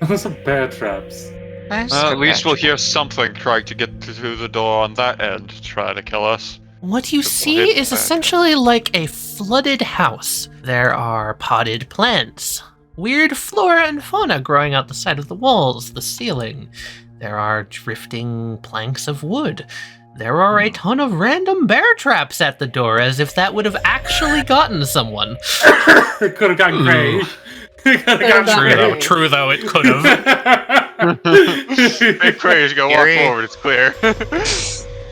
E: Those are bear traps.
F: at least we'll hear something trying to get through the door on that end, trying to kill us.
A: What you see
F: hit
A: is
F: back.
A: essentially like a flooded house. There are potted plants, weird flora and fauna growing out the side of the walls, the ceiling. There are drifting planks of wood. There are a ton of random bear traps at the door, as if that would have actually gotten someone.
E: It could have gotten Gray. It could have gotten Gray.
A: True though, it could have.
F: Big praise, go walk
H: Gary.
F: forward, it's clear.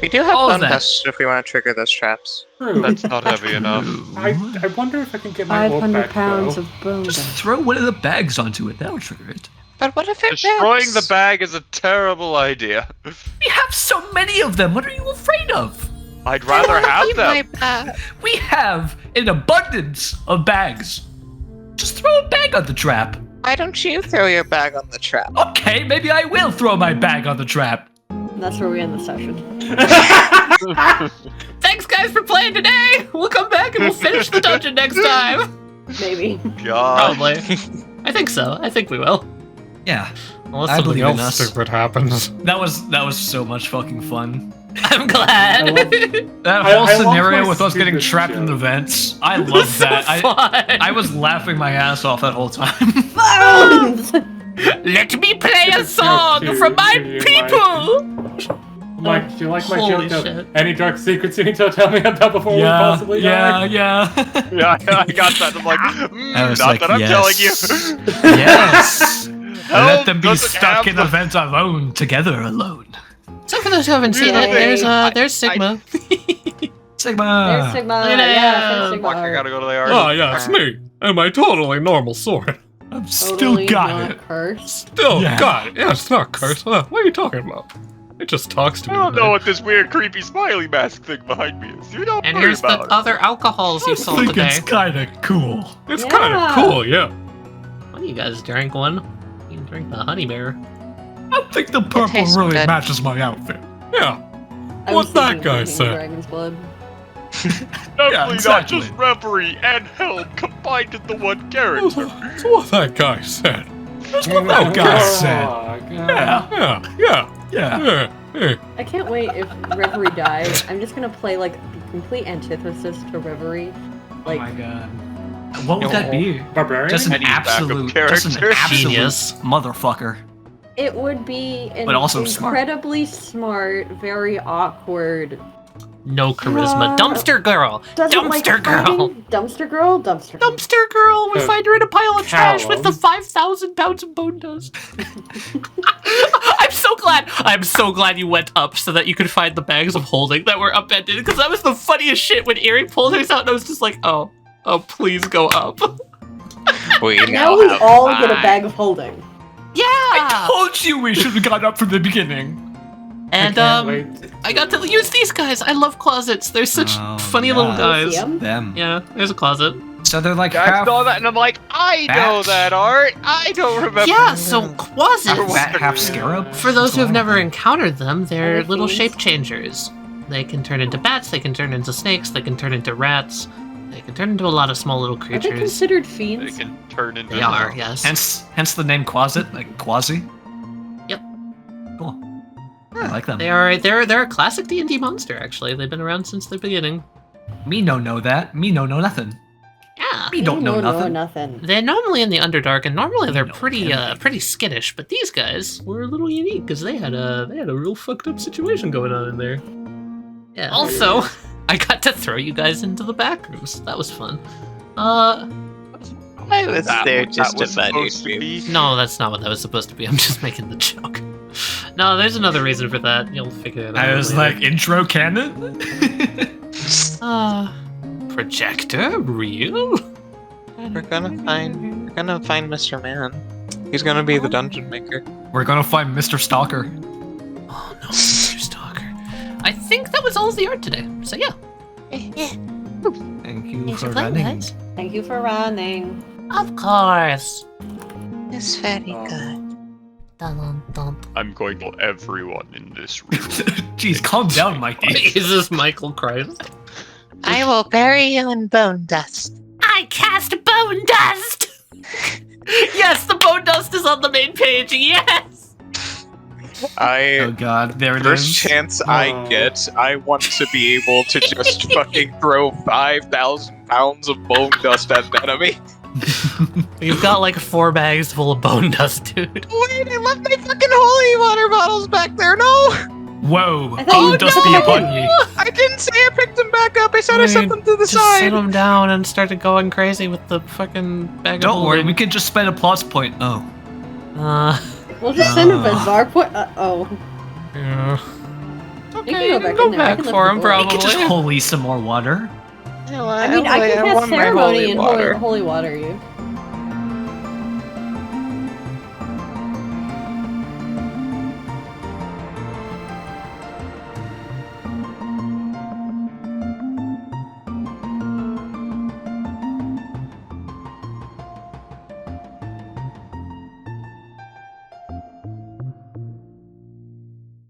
H: We do have
G: All of
H: bone
G: that.
H: dust if we want to trigger those traps.
E: True.
F: That's not heavy enough.
E: I wonder if I can get my wolf
B: 500
E: back,
B: pounds
E: though.
B: of bone
G: Just
B: dust.
G: throw one of the bags onto it. That'll trigger it.
H: But what if it
F: Destroying
H: melts?
F: the bag is a terrible idea.
G: We have so many of them. What are you afraid of?
F: I'd
H: I
F: rather
H: wanna
F: have
H: keep
F: them.
H: my bag.
G: We have an abundance of bags. Just throw a bag on the trap.
H: Why don't you throw your bag on the trap?
G: Okay, maybe I will throw my bag on the trap.
B: And that's where we end the session.
A: Thanks guys for playing today! We'll come back and we'll finish the dungeon next time!
B: Maybe.
F: God.
A: Probably. I think so. I think we will.
G: Yeah,
A: Unless
G: I
A: something
G: believe in
A: else
G: us.
A: stupid happens.
G: that was so much fucking fun.
A: I'm glad.
G: That
E: I
G: whole
E: love
G: scenario
E: my
G: with us getting
E: stupid
G: trapped in the
E: joke.
G: vents. I love that.
A: Fun.
G: I was laughing my ass off that whole time.
B: Bones!
A: Let me play a
E: Good
A: song
E: joke,
A: from my
E: too,
A: people!
E: Mike, do you like my
A: Holy
E: joke?
A: shit.
E: Any dark secrets you need to tell me about before we
G: yeah,
E: possibly die?
G: yeah.
F: Yeah, I got that. I'm like,
G: I was
F: not
G: like,
F: that I'm
G: yes.
F: telling you.
G: yes. Let them be
F: doesn't
G: stuck
F: have
G: in a
F: the-
G: vent alone, together alone.
A: So for those who haven't seen it, there's Sigma.
G: Sigma.
B: There's Sigma.
A: Look at
B: Yeah,
A: him.
B: there's Sigma.
F: Fuck, I gotta go to the yard.
I: Oh, yeah, it's me. And my totally normal sword.
G: I've still
B: Totally
G: got
B: not
G: it.
B: cursed.
I: Still
G: Yeah.
I: got it. Yeah, it's not cursed. What are you talking about? It just talks to
F: I
I: me.
F: don't know
I: today.
F: what this weird, creepy smiley mask thing behind me is. You don't
A: And
F: worry
A: here's the
F: about it.
A: other alcohols you
G: I
A: sold
G: think
A: today.
G: it's kind of cool.
I: It's
B: Yeah.
I: kind of cool, yeah.
A: One of you guys drank one. You can drink the honey bear.
G: I think the purple
H: tastes
G: really
H: good.
G: matches my outfit.
I: Yeah.
B: I was
I: What's that
B: thinking
I: guy
B: drinking
I: say?
B: Dragon's blood.
F: Definitely not
G: exactly.
F: just referee and helm combined into one character.
I: That's what that guy said.
G: That's what that guy said.
E: Oh, God.
G: Yeah,
I: Yeah, yeah,
G: yeah.
I: yeah. Yeah.
B: I can't wait if Reverie dies. I'm just gonna play like the complete antithesis to Reverie. Like,
G: Oh my god. What would that be?
E: Barbarian?
G: Just an
F: Any backup
G: absolute, just an
F: character?
G: absolute
A: Genius.
G: motherfucker.
B: it would be an
G: But also smart.
B: incredibly smart, very awkward.
A: No charisma. Dumpster girl.
B: Doesn't like
A: Dumpster girl.
B: fighting- Dumpster girl. Dumpster. Girl.
A: Dumpster girl. We find her in a pile of trash with the
E: Callum.
A: 5,000 pounds of bone dust. I'm so glad you went up so that you could find the bags of holding that were upended, because that was the funniest shit when Erie pulled hers out and I was just like, oh, Oh, please go up.
C: We
B: Now we
C: have
B: all get a
C: five.
B: bag of holding.
A: Yeah!
G: I told you we should have gone up from the beginning.
A: And
E: can't wait.
A: I got to use these guys. I love closets. They're such
J: Oh,
A: funny
J: yeah.
A: little
B: See
A: guys.
B: 'em?
J: Them.
A: Yeah, there's a closet.
J: So they're like
F: Guys
J: half
F: saw that, and I'm like, I know
J: Bats.
F: that art. I don't remember.
A: Yeah, so closets.
J: bat, half scarab.
A: For those who have
J: What's
A: never
J: going
A: encountered them, they're
B: Other
A: little
B: things?
A: shape changers. They can turn into bats, they can turn into snakes, they can turn into rats, they can turn into a lot of small little
B: Are they
A: creatures.
B: considered
F: They
B: fiends?
F: can turn into.
A: They are, yes.
J: hence the name Quasit, like Quasi.
A: Yep.
J: Cool. I like them.
A: They're a classic D&D monster, actually. They've been around since the beginning.
J: Me no know that. Me no know nothing.
A: Yeah.
J: Me don't know nothing.
B: nothing.
A: They're normally in the Underdark, and normally they're
J: know
A: pretty
J: everything.
A: pretty skittish. But these guys were a little unique because they had a real fucked up situation going on in there. Yeah. Also, I got to throw you guys into the back rooms. That was fun.
H: I was there
F: That
H: just
F: was
H: about
F: supposed to be.
A: No, that's not what that was supposed to be. I'm just making the joke. No, there's another reason for that. You'll figure it out.
G: I was
A: later.
G: like, intro canon?
A: Projector? Real?
C: We're gonna find Mr. Man. He's gonna be the dungeon maker.
G: We're gonna find Mr. Stalker.
A: Oh no, Mr. Stalker. I think that was all of the art today. So yeah.
J: Thank you
A: Thanks
J: for
A: for playing,
J: running.
A: guys.
B: Thank you for running.
A: Of course.
H: It's very good.
A: Dun, dun, dun.
F: I'm going to kill everyone in this room.
G: Jeez, calm down, Mikey.
A: Jesus, Michael Christ.
H: I will bury you in bone dust.
A: I cast bone dust! Yes, the bone dust is on the main page, yes!
G: Oh god, there it
C: First
G: is.
C: chance I get, I want to be able to just fucking throw 5,000 pounds of bone dust at an enemy.
A: You've got like 4 bags full of bone dust, dude.
C: Wait, I left my fucking holy water bottles back there. No,
G: Whoa,
B: I thought you
G: bone dust be
B: no!
G: upon ye.
C: I didn't say I picked them back up. I said I set
A: Wait,
C: them to the
A: Just set
C: side.
A: them down and started going crazy with the fucking bag
J: Don't
A: of
J: worry, we
A: holding.
J: could just spend a plus point. Oh.
B: We'll just send a bizarre point. Oh.
A: Yeah.
B: You
A: Okay,
B: can
A: you
B: go
A: can
B: back
A: go
B: in there. I
A: back
B: can lift
A: for
B: the
A: him,
B: board.
J: We could just
A: probably.
J: holy some more water.
B: I mean, I can cast ceremony and holy water you.